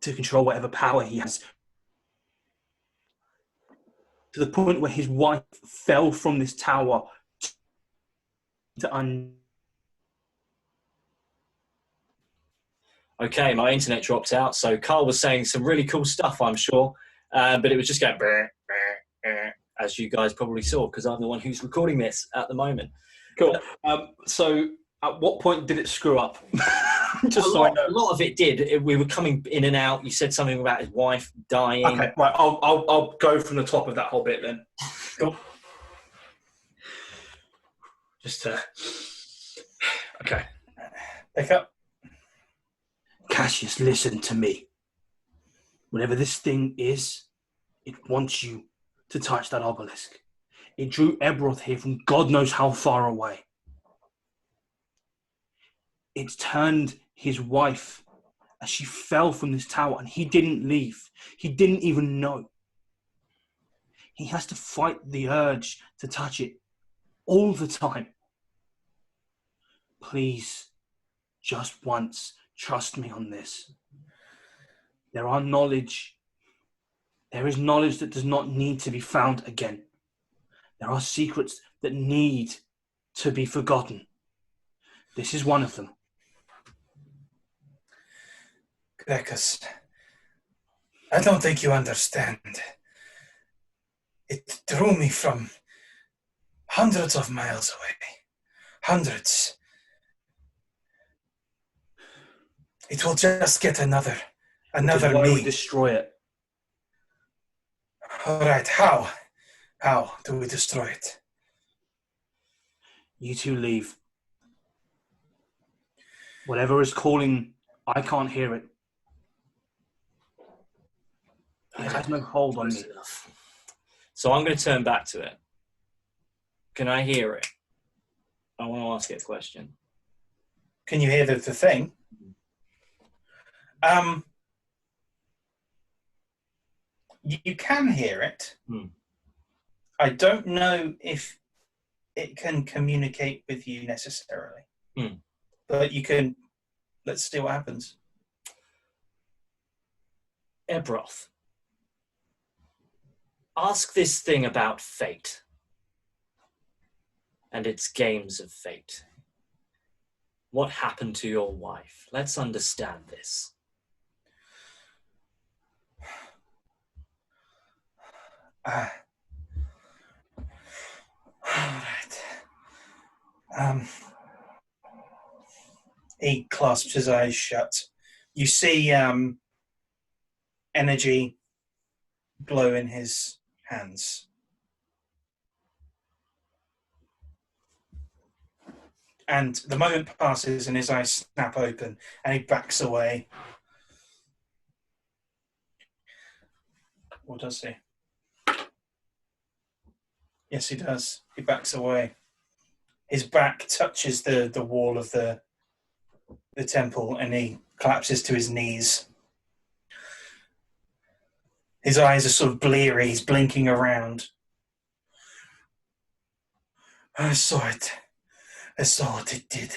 to control whatever power he has. To the point where his wife fell from this tower to Okay, my internet dropped out, so Carl was saying some really cool stuff, I'm sure, but it was just going brr, brr, brr, as you guys probably saw, because I'm the one who's recording this at the moment. Cool. So, at what point did it screw up? Just A lot of it did. We were coming in and out. You said something about his wife dying. Okay, right. I'll go from the top of that whole bit then. Cool. Just to. Okay. Pick up. Cassius, listen to me. Whatever this thing is, it wants you to touch that obelisk. It drew Ebroth here from God knows how far away. It's turned his wife as she fell from this tower, and he didn't leave. He didn't even know. He has to fight the urge to touch it all the time. Please, just once, trust me on this. There is knowledge that does not need to be found again. There are secrets that need to be forgotten. This is one of them. Graccus, I don't think you understand. It drew me from hundreds of miles away. Hundreds. It will just get another Why me. we destroy it? All right, how? How do we destroy it? You two leave. Whatever is calling, I can't hear it. It has no hold on me. Enough. So I'm going to turn back to it. Can I hear it? I want to ask it a question. Can you hear the thing? You can hear it. I don't know if it can communicate with you necessarily. But you can. Let's see what happens. Ebroth, ask this thing about fate and its games of fate. What happened to your wife? Let's understand this. All right. He clasps his eyes shut. You see energy glow in his hands. And the moment passes and his eyes snap open and he backs away. Or does he? Yes, he does. He backs away. His back touches the wall of the temple and he collapses to his knees. His eyes are sort of bleary. He's blinking around. I saw it. I saw what it did.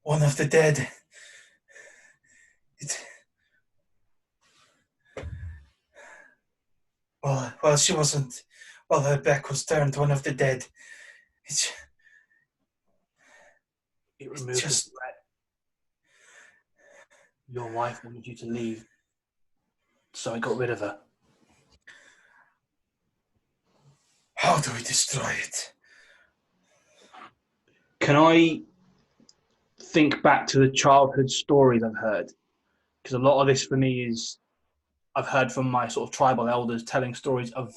One of the dead. Well, she wasn't. While her back was turned, one of the dead. It removed the threat. Your wife wanted you to leave, so I got rid of her. How do we destroy it? Can I think back to the childhood stories I've heard? Because a lot of this for me is I've heard from my sort of tribal elders telling stories of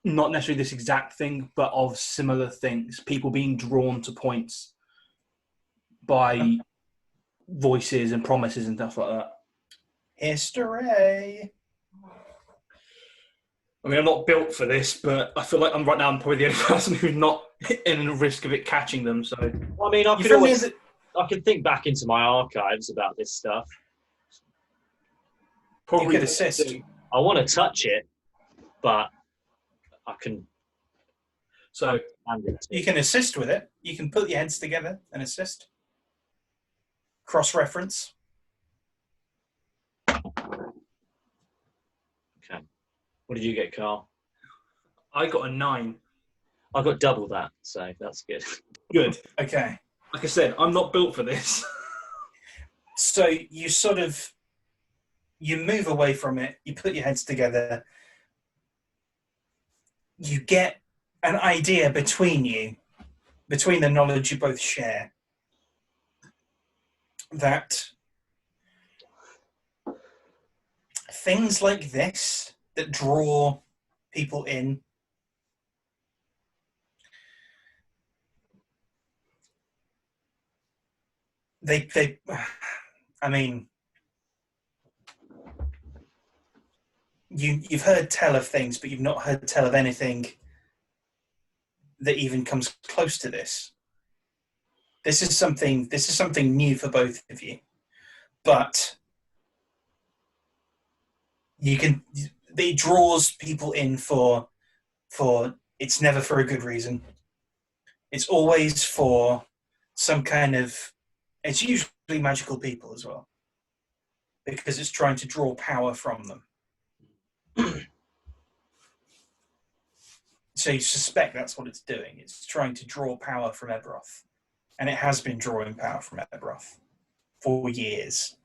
not necessarily this exact thing, but of similar things. People being drawn to points by voices and promises and stuff like that. History. I mean, I'm not built for this, but I feel like I'm probably the only person who's not in risk of it catching them. So, well, I mean, I could think back into my archives about this stuff. Probably you could assist. I want to touch it, but I can. So you can assist with it. You can put your heads together and assist. Cross-reference. Okay. What did you get, Carl? I got a 9. I got double that, so that's good. Good. Okay. Like I said, I'm not built for this. So you sort of, you move away from it, you put your heads together, you get an idea between the knowledge you both share, that things like this that draw people in I mean, you've heard tell of things, but you've not heard tell of anything that even comes close to this. This is something new for both of you, but it draws people in for it's never for a good reason. It's always for some kind of, it's usually magical people as well, because it's trying to draw power from them. So you suspect that's what it's doing. It's trying to draw power from Ebroth. And it has been drawing power from Ebroth for years.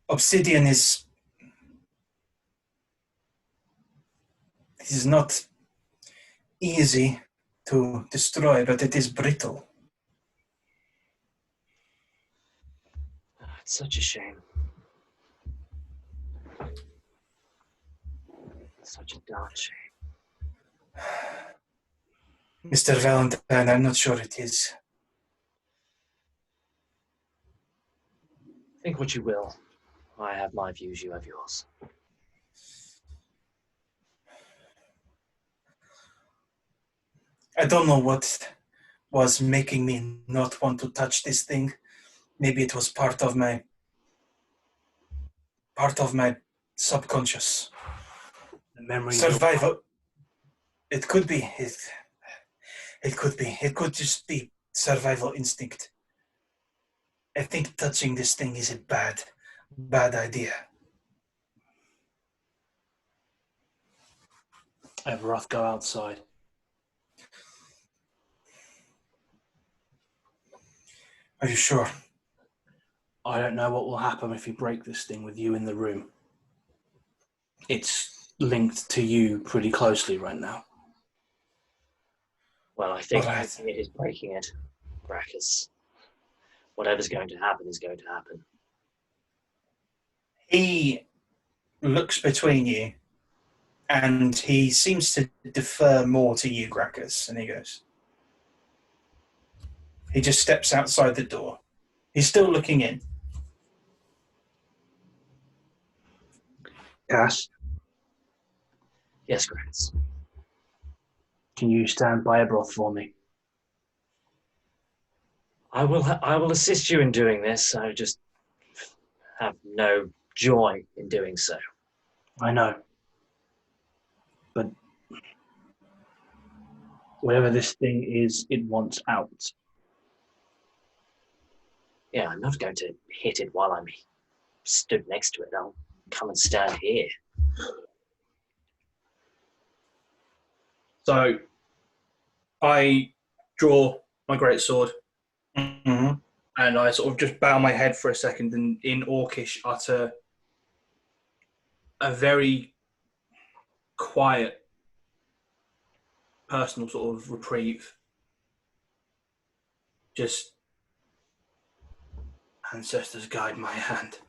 Obsidian is not easy to destroy, but it is brittle. It's such a shame. Such a darn shame. Mr. Valentine, I'm not sure it is. Think what you will. I have my views, you have yours. I don't know what was making me not want to touch this thing. Maybe it was part of my subconscious. The memory. Survival. It could be. It could be. It could just be survival instinct. I think touching this thing is a bad idea. Ebroth, go outside. Are you sure? I don't know what will happen if you break this thing with you in the room. It's linked to you pretty closely right now. Well, I think Alright. it is breaking it, Graccus. Whatever's going to happen is going to happen. He looks between you, and he seems to defer more to you, Graccus, and he goes. He just steps outside the door. He's still looking in. Cass, Yes, Graccus. can you stand by Ebroth for me? I will assist you in doing this. I just have no joy in doing so. I know. But whatever this thing is, it wants out. Yeah, I'm not going to hit it while I'm stood next to it. I'll come and stand here. So I draw my greatsword Mm-hmm. and I sort of just bow my head for a second and in Orcish utter a very quiet, personal sort of reprieve. Just, ancestors guide my hand.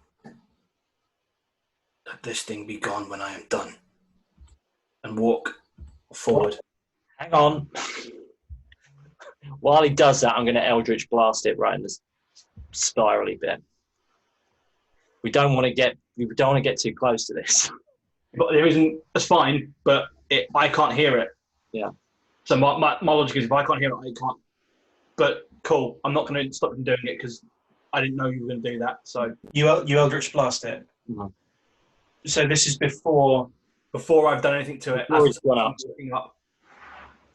Let this thing be gone when I am done. And walk forward. Hang on. While he does that, I'm going to Eldritch Blast it right in the spirally bit. We don't want to get too close to this. But there isn't. That's fine. But I can't hear it. Yeah. So my logic is, if I can't hear it, I can't. But cool. I'm not going to stop them doing it because I didn't know you were going to do that. So You Eldritch Blast it. Mm-hmm. So this is before I've done anything to it, Before as it's gone up. I'm walking up.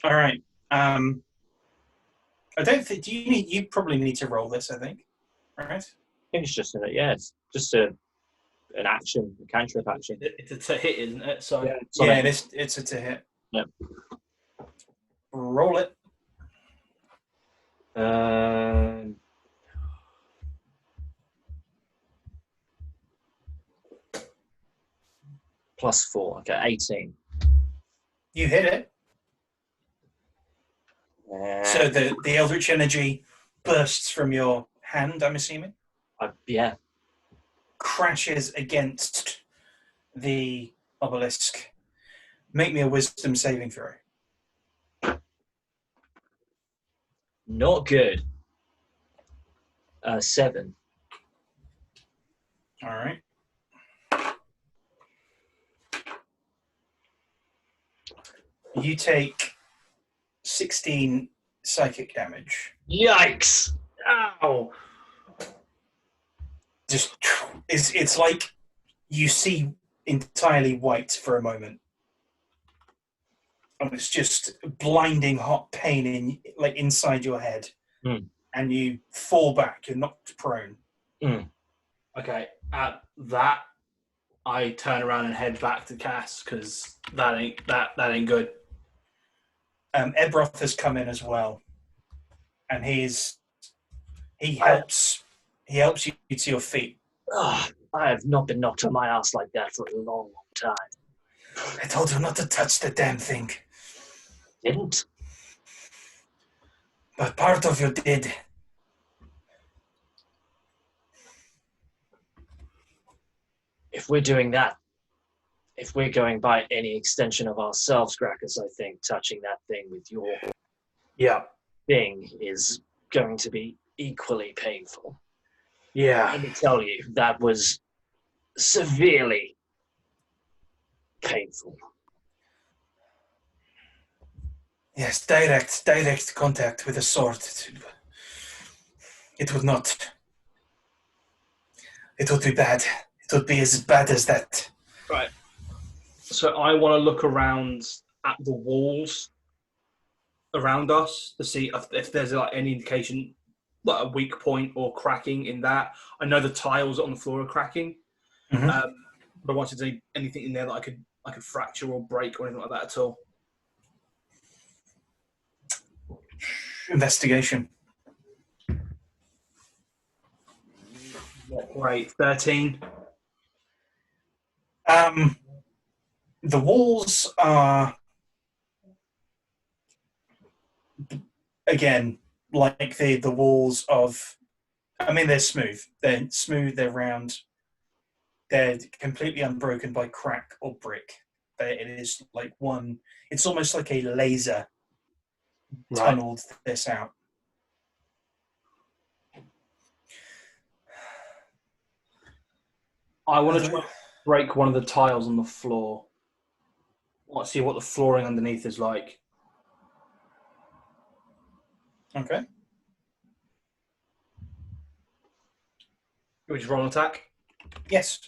All right. I don't think you probably need to roll this. I think. All right. I think it's just it's just an action, a cantrip action. It's a hit, isn't it? So Yeah, it's a to hit. Yep. Roll it. +4. Okay, 18. You hit it. So the Eldritch energy bursts from your hand, I'm assuming? Yeah. Crashes against the obelisk. Make me a wisdom saving throw. Not good. 7. All right. You take 16 psychic damage. Yikes! Ow! Just it's like you see entirely white for a moment, and it's just blinding hot pain inside your head, and you fall back. You're knocked prone. okay, at that, I turn around and head back to Cass because that ain't good. Ebroth has come in as well, and he helps you to your feet. Oh, I have not been knocked on my ass like that for a long, long time. I told you not to touch the damn thing. Didn't? But part of you did. If we're doing that, if we're going by any extension of ourselves, Graccus, I think touching that thing with your thing is going to be equally painful. Yeah. Let me tell you, that was severely painful. Yes, direct contact with a sword. It would not. It would be bad. It would be as bad as that. Right. So I want to look around at the walls around us to see if there's any indication, like a weak point or cracking in that. I know the tiles on the floor are cracking, Mm-hmm. but I wanted to see anything in there that I could fracture or break or anything like that at all. Investigation. Great, 13. The walls are, again, like the walls of. I mean, they're smooth. They're smooth. They're round. They're completely unbroken by crack or brick. It is like one. It's almost like a laser tunneled this out. I want to try and break one of the tiles on the floor. Let's see what the flooring underneath is like. Okay. Which roll attack? Yes.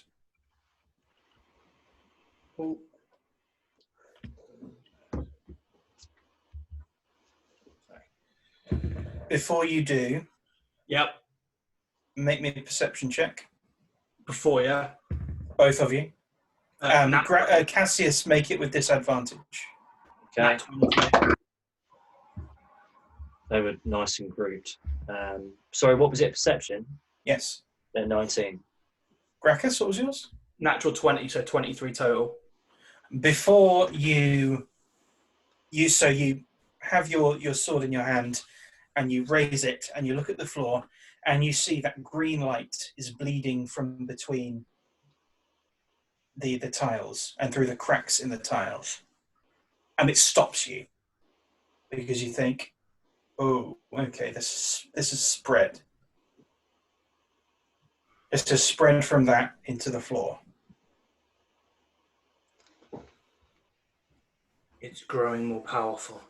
Ooh. Before you do, Yep. make me a perception check. Before, yeah. Both of you. Nat- Cassius, make it with disadvantage. Okay. nat 20. They were nice and grouped. Sorry, what was it? Perception? Yes. They're 19. Graccus, what was yours? Natural 20, so 23 total. Before you have your sword in your hand and you raise it and you look at the floor and you see that green light is bleeding from between the tiles and through the cracks in the tiles. And it stops you because you think, oh, okay, this is spread. It's to spread from that into the floor. It's growing more powerful.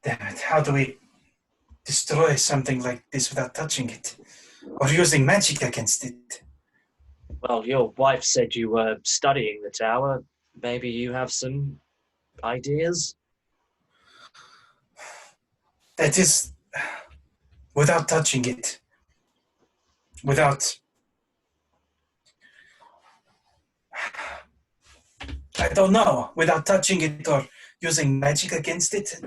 Damn it, how do we destroy something like this without touching it? Or using magic against it? Well, your wife said you were studying the tower. Maybe you have some ideas? That is, without touching it. Without... I don't know. Without touching it or using magic against it.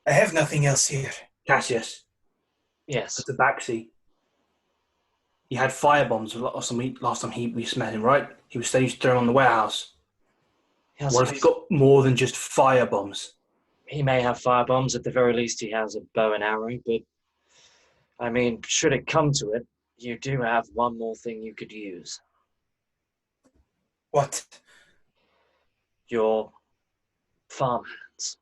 I have nothing else here. Cassius, Yes. the Tabaxi. He had fire bombs last time we met him, right? He was saying he's throwing on the warehouse. Yes, What if he's got more than just fire bombs? he may have fire bombs. At the very least, he has a bow and arrow. But, I mean, should it come to it, you do have one more thing you could use. What? Your farmhands.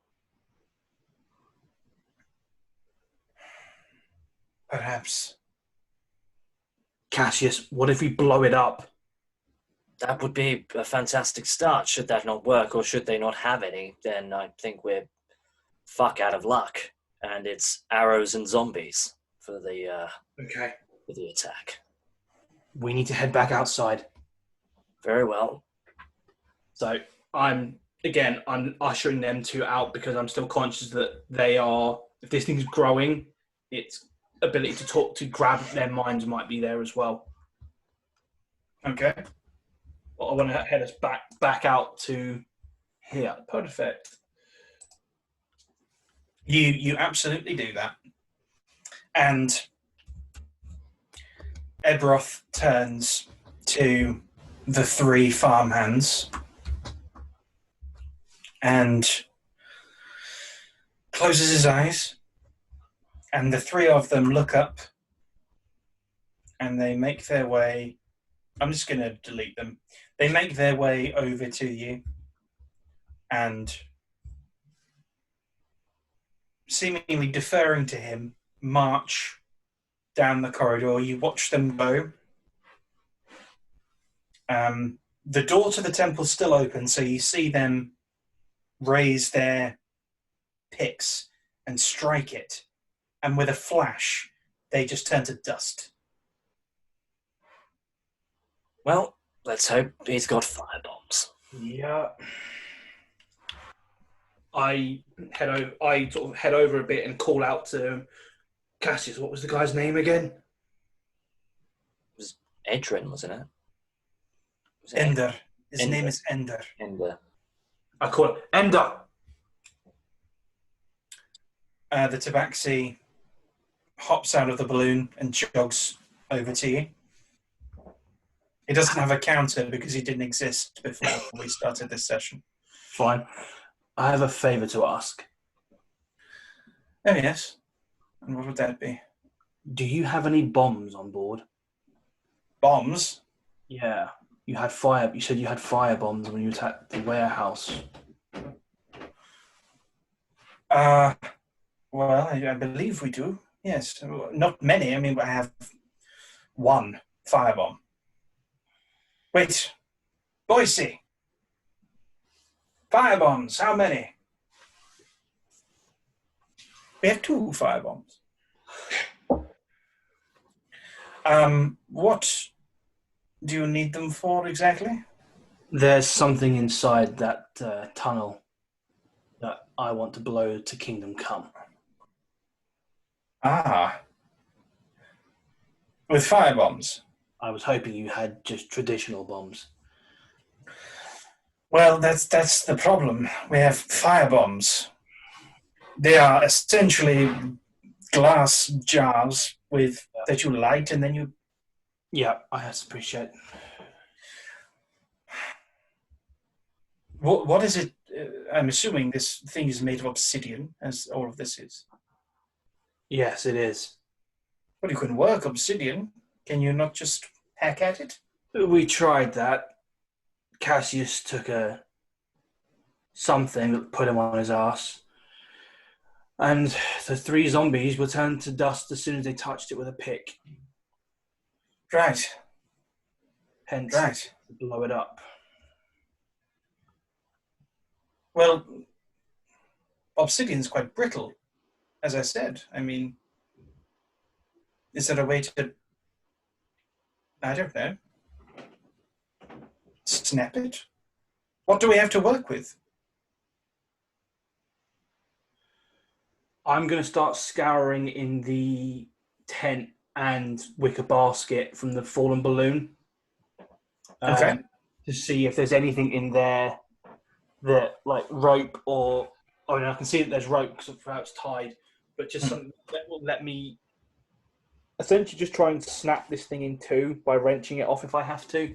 Perhaps. Cassius, what if we blow it up? That would be a fantastic start. Should that not work, or should they not have any, then I think we're fuck out of luck. And it's arrows and zombies for the attack. We need to head back outside. Very well. So I'm ushering them two out because I'm still conscious that they are, if this thing's growing, its ability to talk, to grab their minds might be there as well. Okay. But I want to head us back out to here. Perfect. You absolutely do that. And Ebroth turns to the three farmhands and closes his eyes, and the three of them look up and they make their way. I'm just going to delete them. They make their way over to you and, seemingly deferring to him, march down the corridor. You watch them go. The door to the temple's still open, so you see them raise their picks and strike it, and with a flash, they just turn to dust. Well, let's hope he's got fire bombs. Yeah. I sort of head over a bit and call out to Cassius. What was the guy's name again? It was Edrin, wasn't it? Ender. His Ender. name is Ender. Ender. I call it Ender. The Tabaxi hops out of the balloon and jogs over to you. He doesn't have a counter because he didn't exist before we started this session. Fine. I have a favour to ask. Oh, yes. And what would that be? Do you have any bombs on board? Bombs? Yeah. You had fire. You said you had fire bombs when you attacked the warehouse. Well, I believe we do. Yes. Not many. I mean, I have one firebomb. Wait. Boise. Firebombs. How many? We have 2 firebombs. What do you need them for exactly? There's something inside that tunnel that I want to blow to Kingdom Come. Ah. With firebombs? I was hoping you had just traditional bombs. Well, that's the problem. We have firebombs. They are essentially glass jars that you light and then you... Yeah, I appreciate. What is it? I'm assuming this thing is made of obsidian, as all of this is. Yes, it is. Well, you can work obsidian. Can you not just hack at it? We tried that. Cassius took something that put him on his ass. And the 3 zombies were turned to dust as soon as they touched it with a pick. Right. Hence, Right. blow it up. Well, obsidian's quite brittle, as I said. I mean, is there a way to... I don't know. Snap it? What do we have to work with? I'm going to start scouring in the tent and wicker basket from the fallen balloon. Okay. To see if there's anything in there that, like, rope or... I mean, I can see that there's rope because of how it's tied, but just something that will let me essentially just try and snap this thing in 2 by wrenching it off if I have to.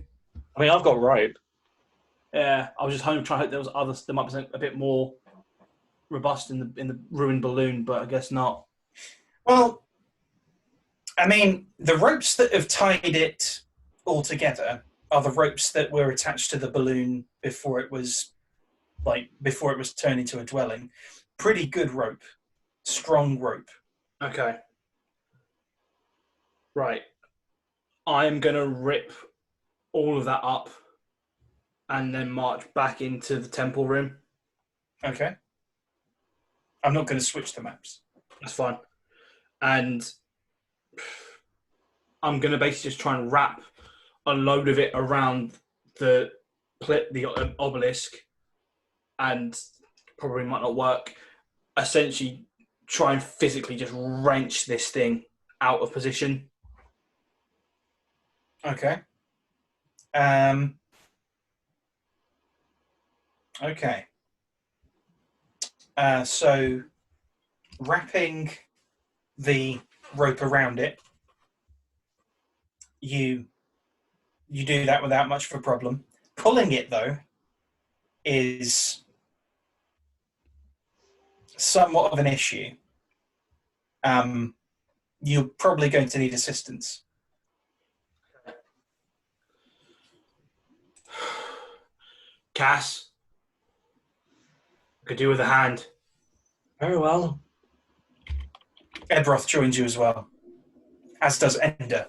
I mean, I've got rope. Yeah, I was just trying to hope there was others. There might be something a bit more robust in the ruined balloon, but I guess not. Well, I mean, the ropes that have tied it all together are the ropes that were attached to the balloon before it was turned into a dwelling. Pretty good rope. Strong rope. Okay. Right. I'm going to rip all of that up and then march back into the temple room. Okay. I'm not going to switch the maps. That's fine. And I'm going to basically just try and wrap a load of it around the obelisk, and probably might not work. Essentially, try and physically just wrench this thing out of position. Okay. Okay. So, wrapping the rope around it, you do that without much of a problem. Pulling it, though, is somewhat of an issue. You're probably going to need assistance. Cass, could do with a hand. Very well. Edroth joins you as well, as does Ender.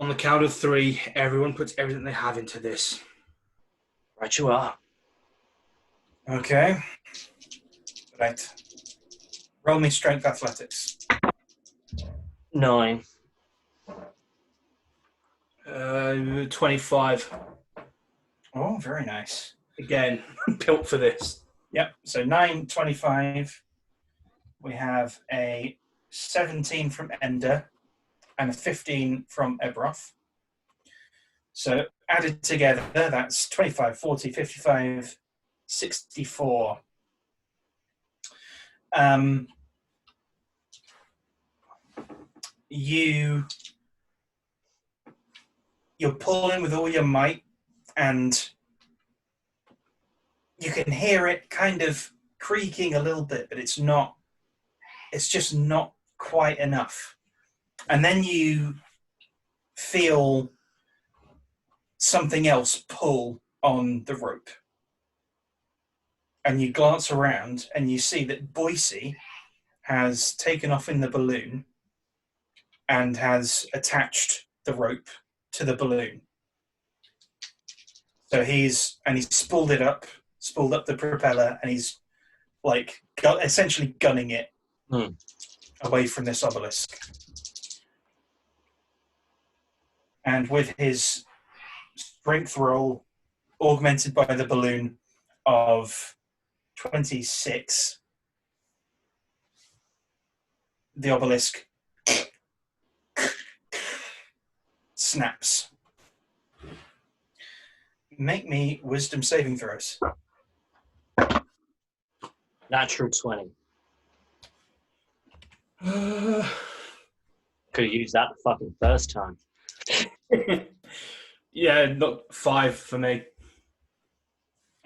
On the count of 3, everyone puts everything they have into this. Right you are. Okay. Right. Roll me strength athletics. 9. 25. Oh, very nice. Again, built for this. Yep. So 9, 25. We have a 17 from Ender and a 15 from Ebroth. So added together, that's 25, 40, 55, 64. you're pulling with all your might, and you can hear it kind of creaking a little bit, but it's just not quite enough. And then you feel something else pull on the rope. And you glance around and you see that Boise has taken off in the balloon and has attached the rope to the balloon. So he's spooled up the propeller, and he's like essentially gunning it away from this obelisk. And with his strength roll augmented by the balloon of 26, the obelisk snaps. Make me wisdom saving throws. Natural 20. Could have used that the fucking first time. Yeah, not 5 for me.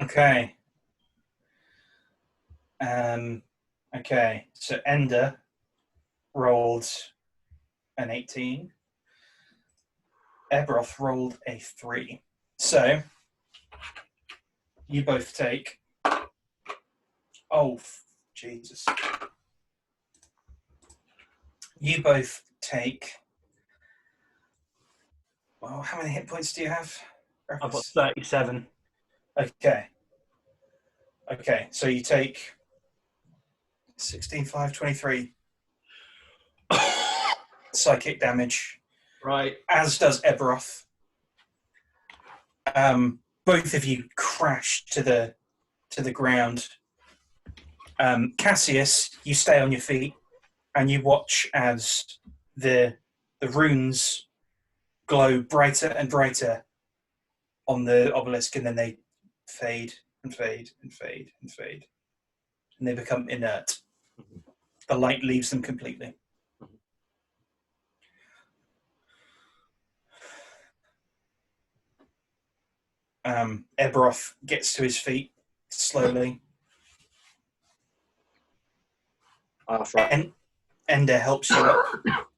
Okay. Okay, so Ender rolled an 18. Ebroth rolled a 3. So, you both take... Oh, Jesus. You both take... Well, how many hit points do you have? I've got 37. Okay. Okay, so you take 16, 5, 23 psychic damage. Right. As does Ebroth. Both of you crash to the ground. Cassius, you stay on your feet and you watch as the runes glow brighter and brighter on the obelisk, and then they fade and fade and fade and fade, and they become inert. The light leaves them completely. Ebroth gets to his feet slowly. And Ender helps you up,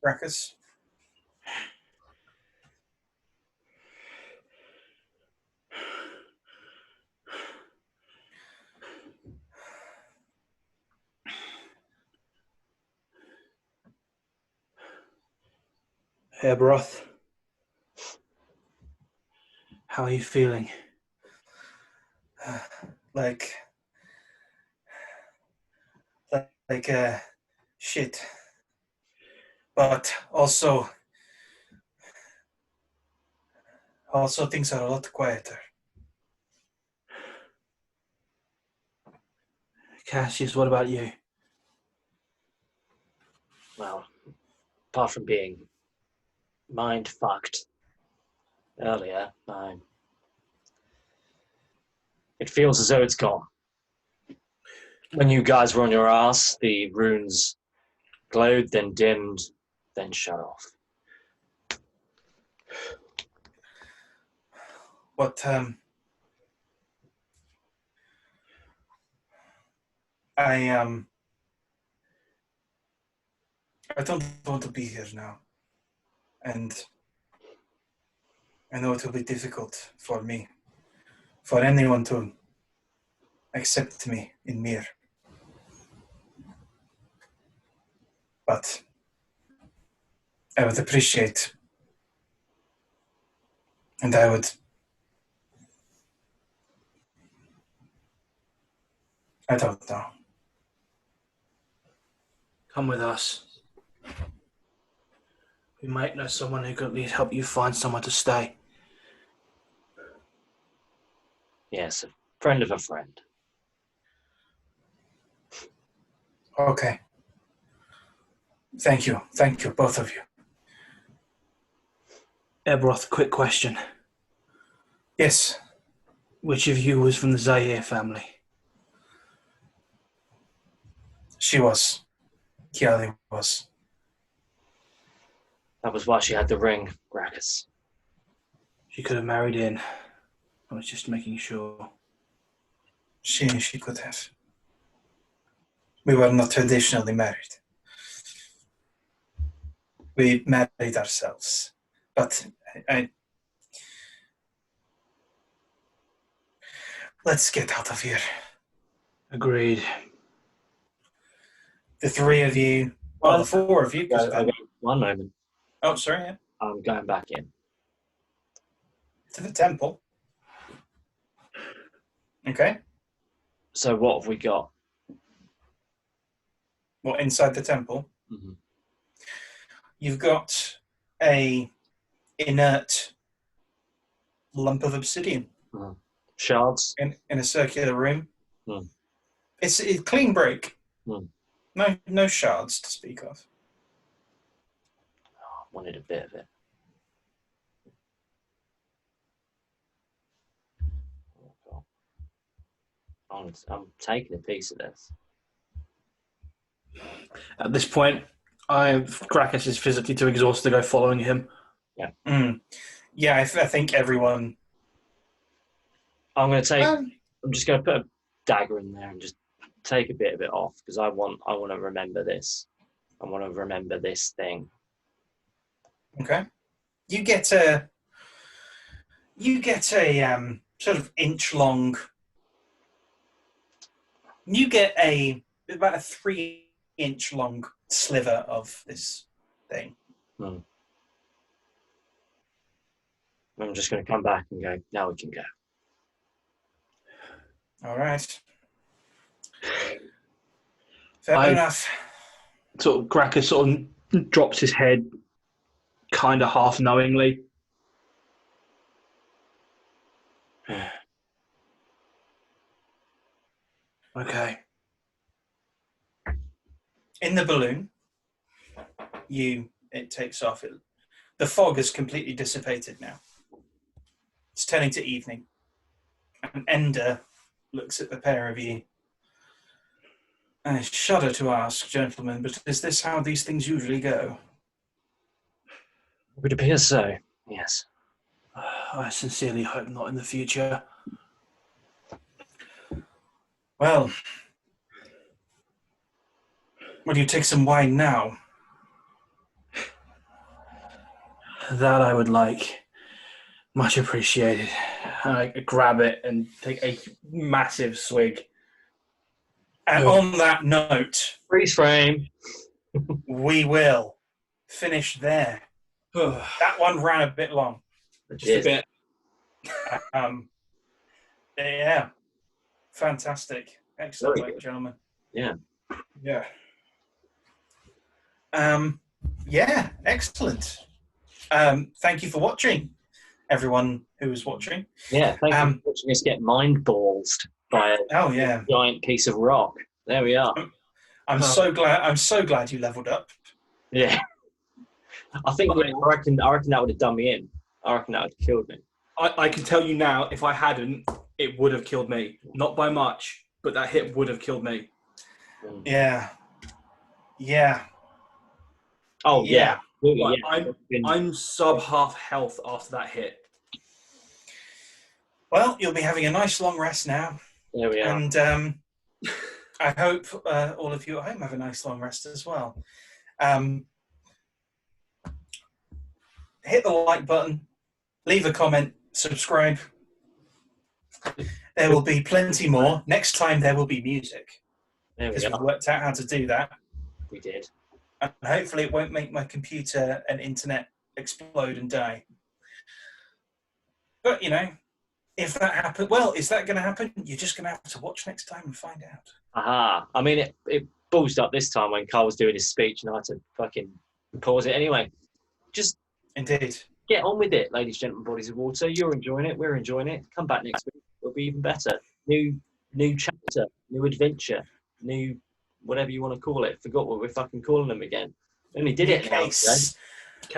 Graccus. Ebroth, how are you feeling? Like shit. But also things are a lot quieter. Cassius, what about you? Well, apart from being mind fucked earlier, it feels as though it's gone. When you guys were on your ass, the runes glowed, then dimmed, then shut off. But I don't want to be here now, and I know it will be difficult for me, for anyone to accept me in Mihre. But I would appreciate, and I don't know. Come with us. We might know someone who could at least help you find somewhere to stay. Yes, a friend of a friend. Okay. Thank you, both of you. Ebroth, quick question. Yes. Which of you was from the Zaire family? She was. Kiali was. That was why she had the ring, Graccus. She could have married in. I was just making sure. She could have. We were not traditionally married. We married ourselves. But let's get out of here. Agreed. The three of you, well, the four of you. Okay, one moment. Oh, sorry. Yeah. I'm going back in. To the temple. Okay. So what have we got? Well, inside the temple, Mm-hmm. you've got a inert lump of obsidian Shards? in a circular room. Mm. It's a clean break. Mm. No shards to speak of. Oh, I wanted a bit of it. Oh, God. I'm taking a piece of this. At this point, Graccus is physically too exhausted to go following him. Yeah. Yeah, I think everyone. I'm going to take. I'm just going to put a dagger in there and just take a bit of it off because I want to remember this. I want to remember this thing. Okay. You get a sort of inch long. You get about a 3-inch long sliver of this thing. I'm just going to come back and go, now we can go. All right. Fair enough. Sort of Graccus sort of drops his head, kind of half knowingly. Okay. In the balloon, it takes off. The fog has completely dissipated now. It's turning to evening. And Ender looks at the pair of you. I shudder to ask, gentlemen, but is this how these things usually go? It would appear so, yes. I sincerely hope not in the future. Well, will you take some wine now? That I would like. Much appreciated. I grab it and take a massive swig. And on that note, Freeze frame. we will finish there. That one ran a bit long. Just a bit. Yeah. Fantastic. Excellent work, gentlemen. Yeah. Yeah. Yeah, excellent. Thank you for watching, everyone who was watching. Yeah, thank you for watching us get mind-ballsed by a giant piece of rock. There we are. I'm so glad you leveled up. Yeah. I reckon that would have done me in. I reckon that would have killed me. I can tell you now, if I hadn't, it would have killed me. Not by much, but that hit would have killed me. Yeah. Yeah. Oh, yeah. Like, I'm sub half health after that hit. Well, you'll be having a nice long rest now. There we are. And I hope all of you at home have a nice long rest as well. Hit the like button, leave a comment, subscribe. There will be plenty more. Next time there will be music. Because we've worked out how to do that. We did. And hopefully it won't make my computer and internet explode and die. But, if that happens, well, is that going to happen? You're just going to have to watch next time and find out. Aha. I mean, it ballsed up this time when Carl was doing his speech and I had to fucking pause it anyway. Just Indeed. Get on with it, ladies, gentlemen, bodies of water. You're enjoying it. We're enjoying it. Come back next week. It'll be even better. New chapter, new adventure, new whatever you want to call it. Forgot what we're fucking calling them again. We only did it case.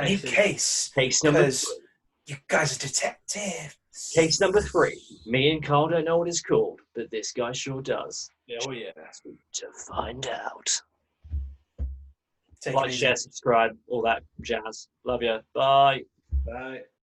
New case. Case number. Because you guys are detectives. Case number 3. Me and Carl don't know what it's called, but this guy sure does. Oh yeah. To find out. Take it Like, easy. share, subscribe, all that jazz. Love you. Bye. Bye.